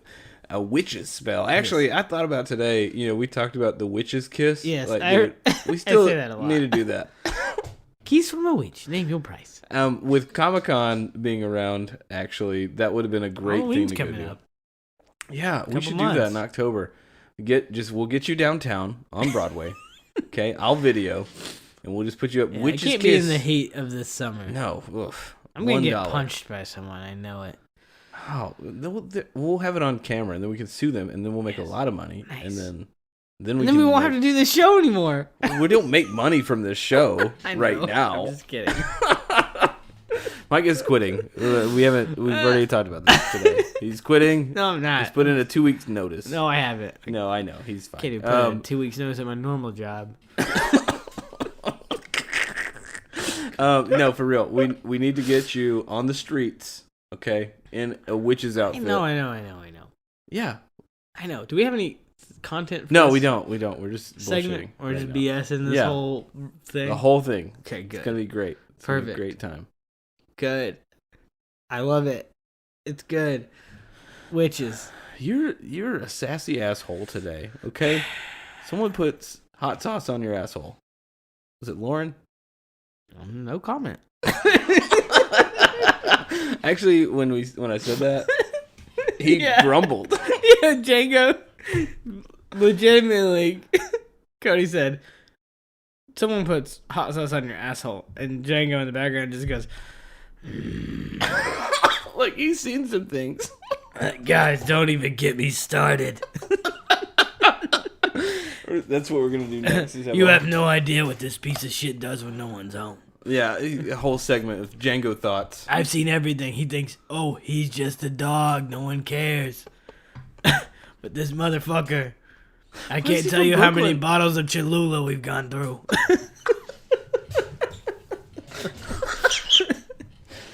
witch's spell. Actually, yes. I thought about today. We talked about the witch's kiss. Yes, we still say that a lot. Need to do that. Kiss from a witch. Name your price. With Comic-Con being around, actually, that would have been a great thing to go do. Up. Yeah, we should do that in October. We'll get you downtown on Broadway. Okay, I'll video, and we'll just put you up. Witch's kiss. I can't be in the heat of this summer. No, oof. I'm gonna get punched by someone. I know it. Oh, we'll have it on camera, and then we can sue them, and then we'll make a lot of money, and then we won't have to do this show anymore. We don't make money from this show right now. I'm just kidding. Mike is quitting. We've already talked about this today. He's quitting. No, I'm not. He's put in a 2 weeks notice. No, I haven't. No, I know. He's fine. Can't even put in 2 weeks notice at my normal job. No, for real. We need to get you on the streets, okay, in a witch's outfit. I know. Yeah. I know. Do we have any content for No, this we don't. We're just segment bullshitting. Or just BS in this whole thing? The whole thing. Okay, good. It's going to be great. It's Perfect. Gonna be a great time. Good. I love it. It's good. Witches. You're a sassy asshole today, okay? Someone puts hot sauce on your asshole. Was it Lauren? No comment. Actually, when I said that, he grumbled. Yeah, Django. Legitimately, Cody said, someone puts hot sauce on your asshole, and Django in the background just goes, like he's seen some things. Guys, don't even get me started. That's what we're gonna do next. You have no idea what this piece of shit does when no one's home. Yeah, a whole segment of Django thoughts. I've seen everything. He thinks, oh, he's just a dog. No one cares. But this motherfucker, I can't tell you how many bottles of Cholula we've gone through.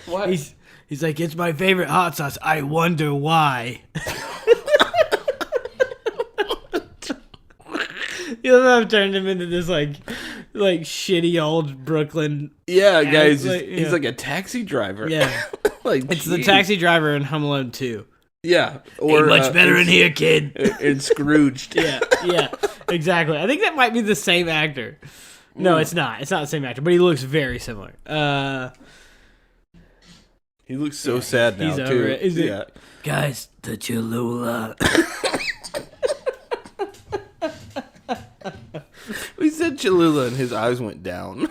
What? He's like, it's my favorite hot sauce. I wonder why. You know, I've turned him into this like shitty old Brooklyn. Yeah, guys, like, he's like a taxi driver. Yeah, like it's the taxi driver in Home Alone 2. Yeah, or ain't much better in here, kid. And Scrooged. yeah, exactly. I think that might be the same actor. No, it's not. It's not the same actor, but he looks very similar. He looks so sad now, he's too. Over it. Yeah. Guys, the Cholula. We said Cholula and his eyes went down.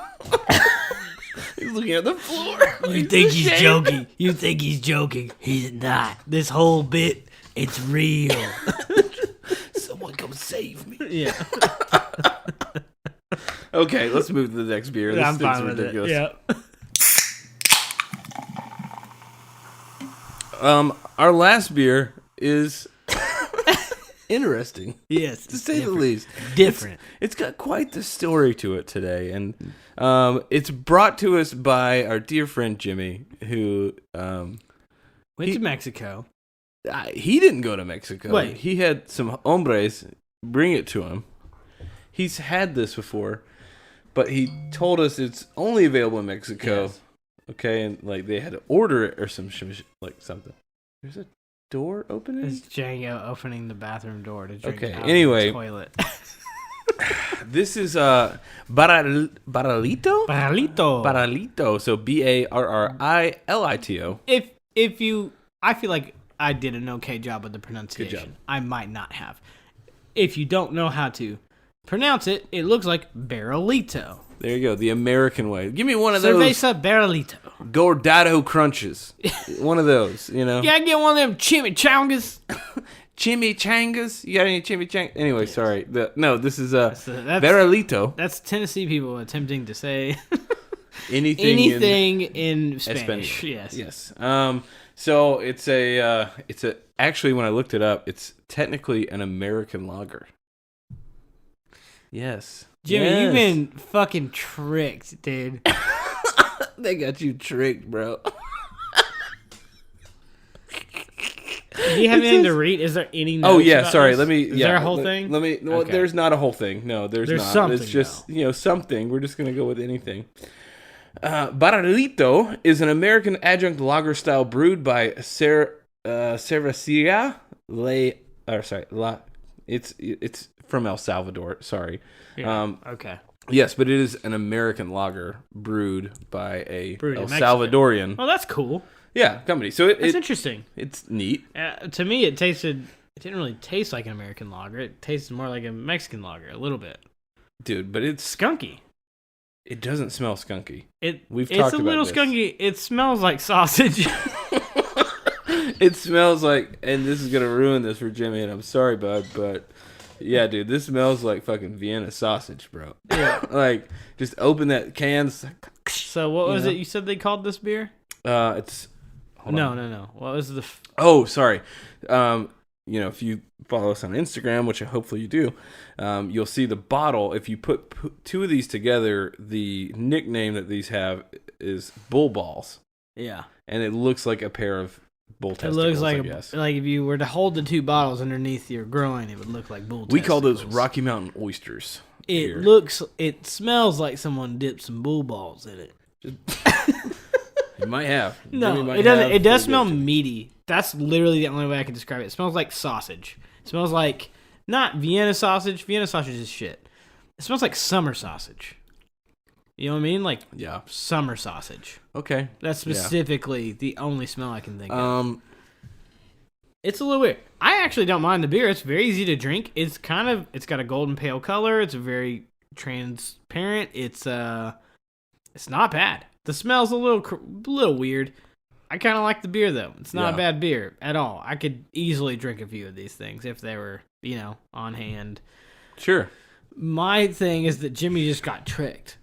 He's looking at the floor. You think he's joking. You think he's joking. He's not. This whole bit, it's real. Someone come save me. Yeah. Okay, let's move to the next beer. This I'm thing's fine with ridiculous. it. Yeah. Our last beer is interesting. Yes. To say the least. Different. It's got quite the story to it today. And it's brought to us by our dear friend Jimmy, who went to Mexico. He didn't go to Mexico. Wait. He had some hombres bring it to him. He's had this before, but he told us it's only available in Mexico. Yes. Okay, and like they had to order it or some like something. There's a door opening. It's Django opening the bathroom door to drink out anyway. of the toilet. This is Baralito? Baralito. So Barrilito. If you, I feel like I did an okay job with the pronunciation. Good job. I might not have. If you don't know how to pronounce it, it looks like Barrilito. There you go, the American way. Give me one of Cerveza Barrilito. Gordado crunches. One of those, you know. Yeah, I get one of them chimichangas. Chimichangas? You got any chimichangas? Anyway, yes. Sorry. This is that's Barrilito. That's Tennessee people attempting to say anything in Spanish. Yes. So it's actually when I looked it up, it's technically an American lager. Yes. Jimmy, you've been fucking tricked, dude. They got you tricked, bro. Do you have anything to read? Is there any notes? Oh yeah, about sorry. this? Let me. Is there a whole thing? Let me. Well, Okay. There's not a whole thing. No, there's not. Something, it's just something. We're just gonna go with anything. Barrilito is an American adjunct lager style brewed by Cervecería It's from El Salvador. Sorry. Yeah. Okay. Yes, but it is an American lager brewed by a Brewed in El Mexico. Salvadorian. Oh, that's cool. Yeah, company. So That's interesting. It's neat. To me, it didn't really taste like an American lager. It tasted more like a Mexican lager, a little bit. Dude, but it's Skunky. It doesn't smell skunky. It's talked a about little this. skunky. It smells like sausage. It smells like, and this is gonna ruin this for Jimmy, and I'm sorry, bud, but yeah, dude, this smells like fucking Vienna sausage, bro. Yeah. Like, just open that can. So what was it you said they called this beer? It's No. What was the? Oh, sorry. If you follow us on Instagram, which hopefully you do, you'll see the bottle. If you put two of these together, the nickname that these have is bull balls. Yeah. And it looks like a pair of bull testicles. It looks like I guess. like if you were to hold the two bottles underneath your groin, it would look like bull. We call those testicles. Rocky Mountain oysters. It smells like someone dipped some bull balls in it. You might have. No, it doesn't. It does smell meaty. That's literally the only way I can describe it. It smells like sausage. It smells like not Vienna sausage. Vienna sausage is shit. It smells like summer sausage. You know what I mean? Like summer sausage. Okay. That's specifically the only smell I can think of. It's a little weird. I actually don't mind the beer. It's very easy to drink. It's got a golden pale color. It's very transparent. It's not bad. The smell's a little weird. I kind of like the beer though. It's not a bad beer at all. I could easily drink a few of these things if they were, on hand. Sure. My thing is that Jimmy just got tricked.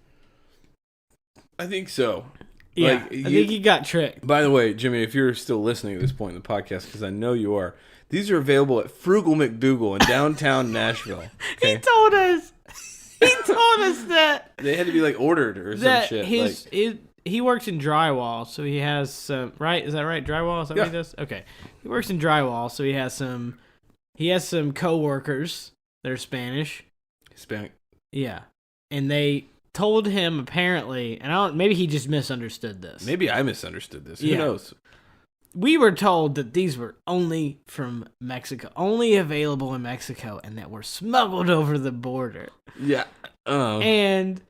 I think so. Yeah, I think he got tricked. By the way, Jimmy, if you're still listening at this point in the podcast, because I know you are, these are available at Frugal McDougal in downtown Nashville. Okay? He told us that They had to be like ordered or some shit. he works in drywall, so he has some. Right? Is that right? Drywall? Is that what he does? Okay. He works in drywall, so he has some. He has some coworkers that are Spanish. Hispanic. Yeah, and they told him apparently, and maybe he just misunderstood this. Maybe I misunderstood this. Who knows? We were told that these were only from Mexico, only available in Mexico, and that were smuggled over the border. Yeah. And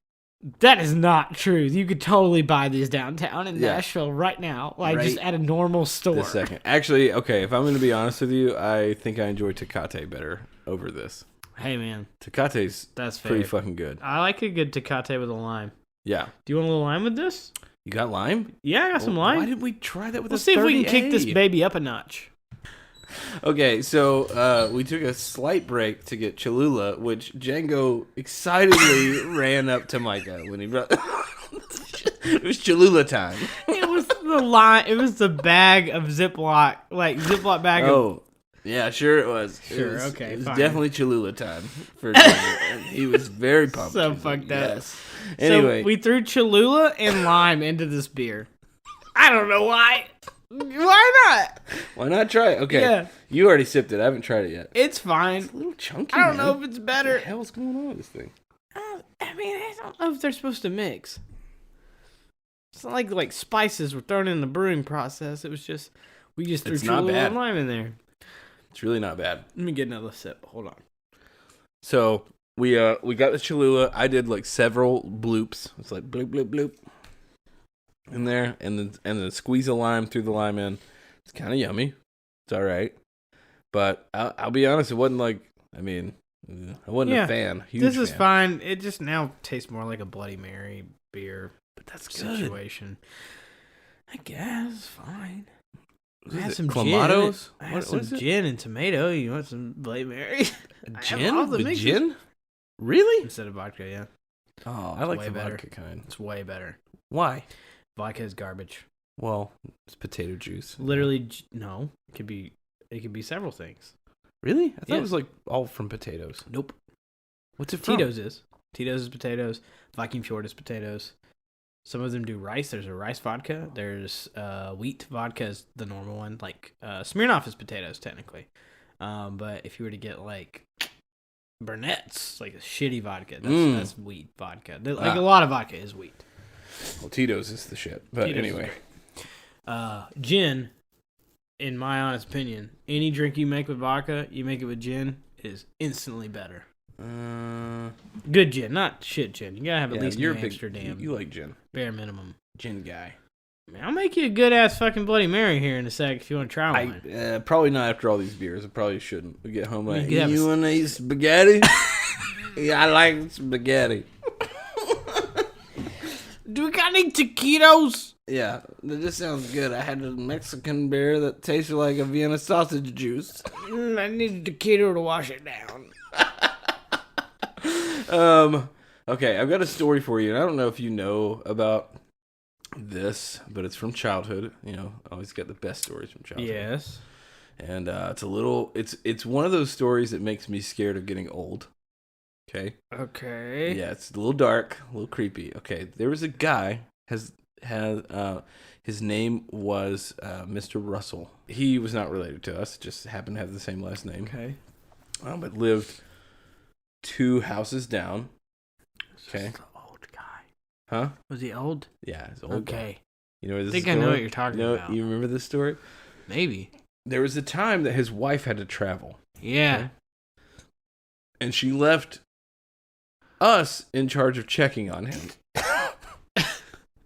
that is not true. You could totally buy these downtown in Nashville right now, just at a normal store. This second. Actually, okay, if I'm going to be honest with you, I think I enjoy Tecate better over this. Hey, man. Tecate's pretty fucking good. I like a good Tecate with a lime. Yeah. Do you want a little lime with this? You got lime? Yeah, I got some lime. Why didn't we try that with Let's see if we can kick this baby up a notch. Okay, so we took a slight break to get Cholula, which Django excitedly ran up to Micah when he brought... It was Cholula time. It was the lime. It was the bag of Ziploc, Ziploc bag of... Yeah, sure it was. Sure, okay, It was fine. definitely Cholula time for Django, and he was very pumped. So He's fucked up. Yes. Anyway. So we threw Cholula and lime into this beer. I don't know why. Why not? Why not try it? Okay. Yeah. You already sipped it. I haven't tried it yet. It's fine. It's a little chunky, I don't man. know if it's better. What the hell's going on with this thing? I don't know if they're supposed to mix. It's not like spices were thrown in the brewing process. It was just, we just threw It's not Cholula bad. and lime in there. It's really not bad. Let me get another sip. Hold on. So we got the Cholula. I did several bloops. It's like bloop bloop bloop in there, and then squeeze a lime through the lime in. It's kind of yummy. It's all right, but I'll be honest. It wasn't I wasn't a fan. This is fine. It just now tastes more like a Bloody Mary beer. But that's situation. I guess fine. Good. I had Is some it Clamatos? gin. I had some gin and tomato. You want some Bloody Mary? Gin all the with mixes. gin? Really? Instead of vodka, yeah. Oh, I like way the better. vodka kind. It's way better. Why? Vodka is garbage. Well, it's potato juice. Literally, no. It could be several things. Really? I thought Yeah. it was all from potatoes. Nope. What's it from? Tito's is potatoes. Viking Fjord is potatoes. Some of them do rice. There's a rice vodka. There's wheat vodka is the normal one. Smirnoff is potatoes technically. But if you were to get Burnett's, a shitty vodka, that's wheat vodka. A lot of vodka is wheat. Well, Tito's is the shit. But Tito's anyway. Gin, in my honest opinion, any drink you make with vodka, you make it with gin, is instantly better. Good gin, not shit gin. You gotta have at least New Amsterdam. You like gin. Bare minimum. Gin guy. Man, I'll make you a good ass fucking Bloody Mary here in a sec if you want to try one. Probably not after all these beers. I probably shouldn't. We get home You could have you want to eat spaghetti? Yeah, I like spaghetti. Do we got any taquitos? Yeah, this sounds good. I had a Mexican beer that tasted like a Vienna sausage juice. I need a taquito to wash it down. Okay, I've got a story for you, and I don't know if you know about this, but it's from childhood. I always get the best stories from childhood. Yes. And it's one of those stories that makes me scared of getting old. Okay. Okay. Yeah, it's a little dark, a little creepy. Okay, there was a guy his name was Mr. Russell. He was not related to us, just happened to have the same last name. Okay. But lived 2 houses down. Okay. This is the old guy. Huh? Was he old? Yeah, he's old. Okay. Guy. You know where this I think is I know going? what you're talking about. You remember this story? Maybe. There was a time that his wife had to travel. Yeah. Okay? And she left us in charge of checking on him.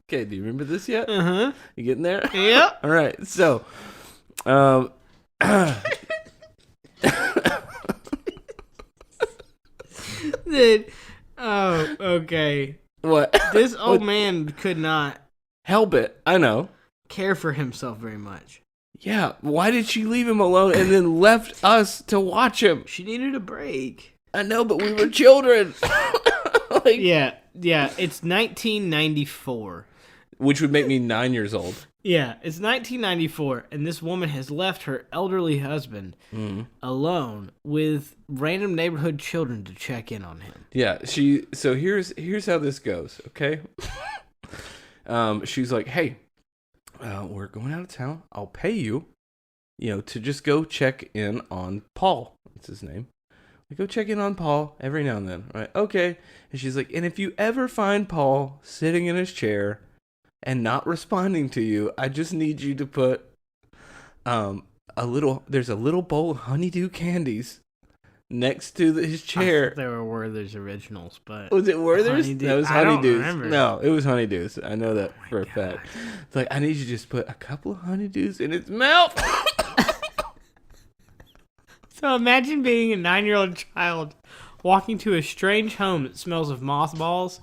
Okay, do you remember this yet? Uh-huh. You getting there? Yep. All right. So, Dude. Oh, okay. what? This old man could not Help it. I know. care for himself very much. Yeah. Why did she leave him alone and then left us to watch him? She needed a break. I know, but we were children. Yeah. It's 1994. Which would make me 9 years old. Yeah, it's 1994, and this woman has left her elderly husband alone with random neighborhood children to check in on him. Yeah. So here's how this goes. Okay. she's like, hey, we're going out of town. I'll pay you, to just go check in on Paul. That's his name. Go check in on Paul every now and then, right? Okay. And she's like, and if you ever find Paul sitting in his chair and not responding to you, I just need you to put there's a little bowl of Honeydew candies next to his chair. I thought they were Werther's Originals, but was it Werther's? Honeydew? That was I don't Honeydews. remember. No, it was Honeydews. I know that for a fact. It's like, I need you to just put a couple of Honeydews in his mouth. So imagine being a 9-year-old child walking to a strange home that smells of mothballs,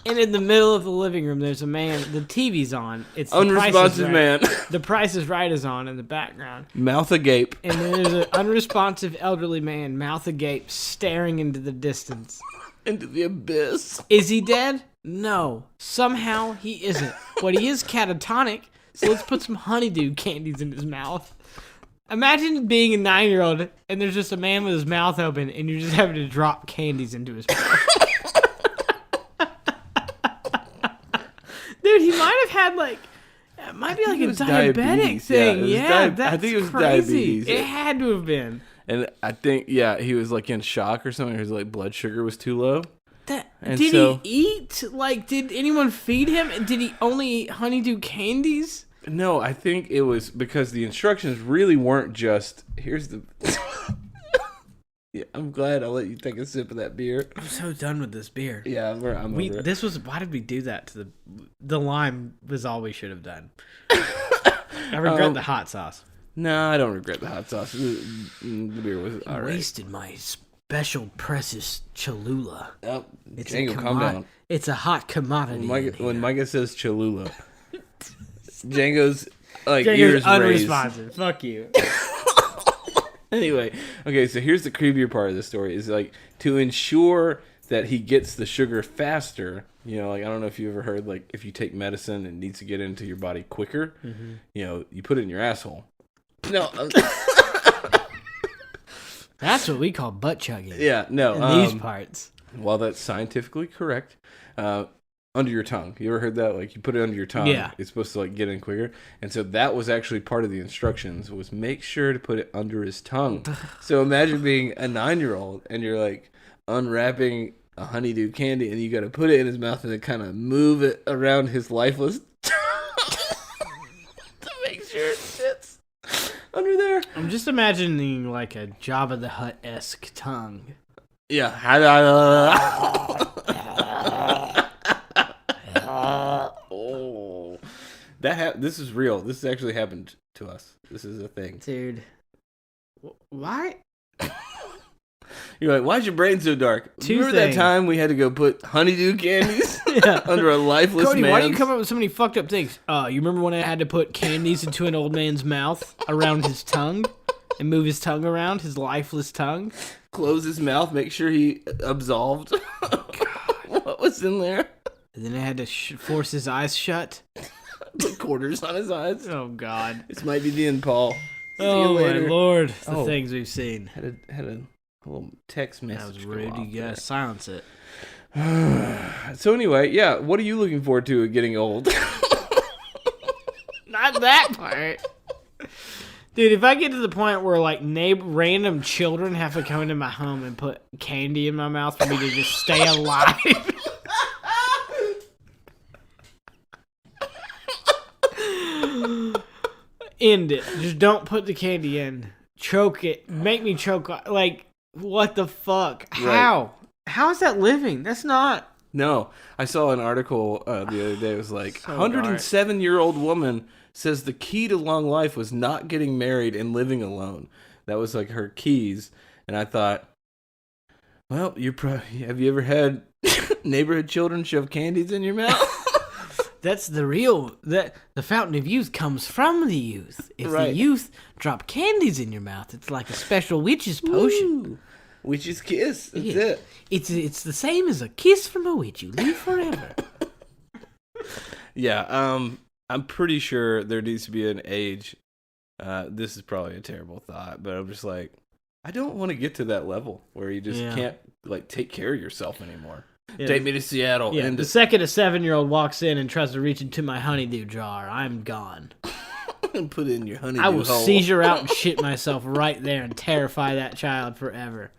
and in the middle of the living room there's a man. The TV's on. It's unresponsive man. The Price is Right is on in the background. Mouth agape. And then there's an unresponsive elderly man, mouth agape, staring into the distance. Into the abyss. Is he dead? No. Somehow he isn't. But he is catatonic, so let's put some honeydew candies in his mouth. Imagine being a 9-year-old and there's just a man with his mouth open and you're just having to drop candies into his mouth. Dude, he might have had it might be like a diabetic thing. Yeah, that's I think it was crazy. diabetes. It had to have been. And I think, he was in shock or something. His blood sugar was too low. Did he eat? Did anyone feed him? Did he only eat honeydew candies? No, I think it was because the instructions really weren't just, here's the... Yeah, I'm glad I'll let you take a sip of that beer. I'm so done with this beer. Yeah, I'm over it. Why did we do that to the lime was all we should have done. I regret the hot sauce. No, I don't regret the hot sauce. The beer was all right. Wasted my special precious Cholula. Oh, Django, calm down. It's a hot commodity. When Micah says Cholula, Django's Django's ears unresponsive. raised. Fuck you. Anyway, okay, so here's the creepier part of the story is to ensure that he gets the sugar faster. I don't know if you ever heard if you take medicine and it needs to get into your body quicker, you put it in your asshole. No. That's what we call butt chugging. Yeah, no. In these parts. While that's scientifically correct, under your tongue. You ever heard that? You put it under your tongue. Yeah. It's supposed to get in quicker. And so that was actually part of the instructions was make sure to put it under his tongue. So imagine being a 9-year-old and you're unwrapping a honeydew candy and you got to put it in his mouth and then kind of move it around his lifeless to make sure it fits under there. I'm just imagining a Jabba the Hutt-esque tongue. Yeah. Oh, this is real. This has actually happened to us. This is a thing, dude. Why? You're like, why's your brain so dark? Remember that time we had to go put honeydew candies under a lifeless Cody, man? why do you come up with so many fucked up things? You remember when I had to put candies into an old man's mouth around his tongue and move his tongue around, his lifeless tongue? Close his mouth, make sure he absolved. What was in there? And then I had to force his eyes shut. Put quarters on his eyes. Oh, God. This might be the end, Paul. Oh, my Lord. The things we've seen. Had a little text message. That was rude. You gotta silence it. So anyway, yeah, what are you looking forward to at getting old? Not that part. Dude, if I get to the point where random children have to come into my home and put candy in my mouth for me to just stay alive. End it. Just don't put the candy in. Choke it. Make me choke. What the fuck? How? Right. How is that living? That's not. No. I saw an article the other day. It was 107-year-old woman says the key to long life was not getting married and living alone. That was her keys. And I thought, well, have you ever had neighborhood children shove candies in your mouth? That's the fountain of youth comes from the youth. If the youth drop candies in your mouth, it's like a special witch's potion. Ooh, witch's kiss. That's it. It's the same as a kiss from a witch. You live forever. Yeah, I'm pretty sure there needs to be an age. This is probably a terrible thought, but I'm just I don't want to get to that level where you just can't take care of yourself anymore. Take me to Seattle. Yeah, the second a 7-year-old walks in and tries to reach into my Honeydew jar, I'm gone. Put it in your Honeydew I will hole. seizure out and shit myself right there and terrify that child forever.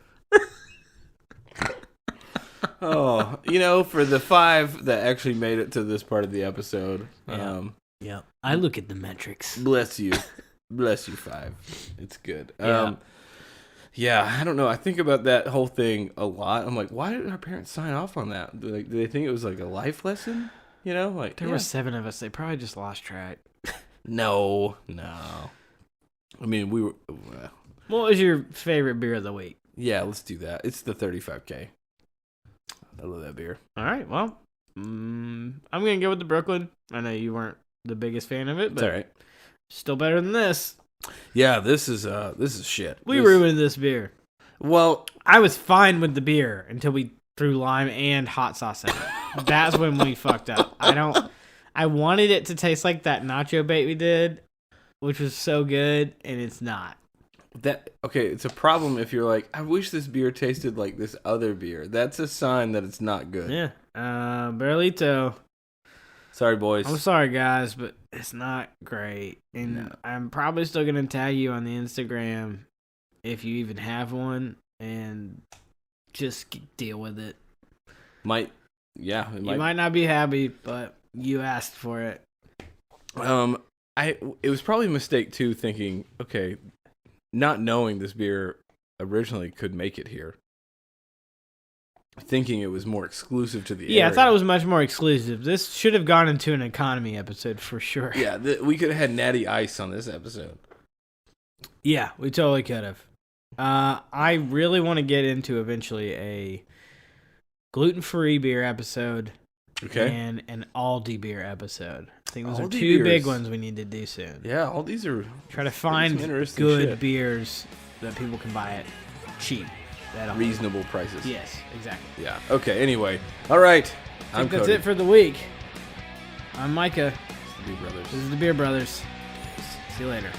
Oh, for the 5 that actually made it to this part of the episode. Yeah. I look at the metrics. Bless you. Bless you, 5. It's good. Yeah. Yeah, I don't know. I think about that whole thing a lot. I'm like, why did our parents sign off on that? Like, do they think it was like a life lesson? Like There were 7 of us. They probably just lost track. No. I mean, we were. What was your favorite beer of the week? Yeah, let's do that. It's the 35K. I love that beer. All right, well, I'm going to go with the Brooklyn. I know you weren't the biggest fan of it, but It's all right. Still better than this. Yeah, this is shit. We ruined this beer. Well, I was fine with the beer until we threw lime and hot sauce in it. That's when we fucked up. I wanted it to taste like that nacho bait we did, which was so good, and it's not. It's a problem if you're like, I wish this beer tasted like this other beer. That's a sign that it's not good. Yeah. Barlito. Sorry, boys. I'm sorry, guys, but it's not great. And I'm probably still going to tag you on the Instagram if you even have one, and just deal with it. You might not be happy, but you asked for it. It was probably a mistake too, thinking, okay, not knowing this beer originally could make it here. Thinking it was more exclusive to the area. Yeah, I thought it was much more exclusive. This should have gone into an economy episode for sure. Yeah, we could have had Natty Ice on this episode. Yeah, we totally could have. I really want to get into eventually a gluten-free beer episode. Okay. And an Aldi beer episode. I think those Aldi are 2 beers. big ones we need to do soon. Yeah, all these are... Try to find interesting good shit. beers that people can buy at cheap. Reasonable prices. Yes, exactly. Yeah. Okay, anyway. All right. I think that's Cody. it for the week. I'm Micah. It's the Beer Brothers. This is the Beer Brothers. See you later.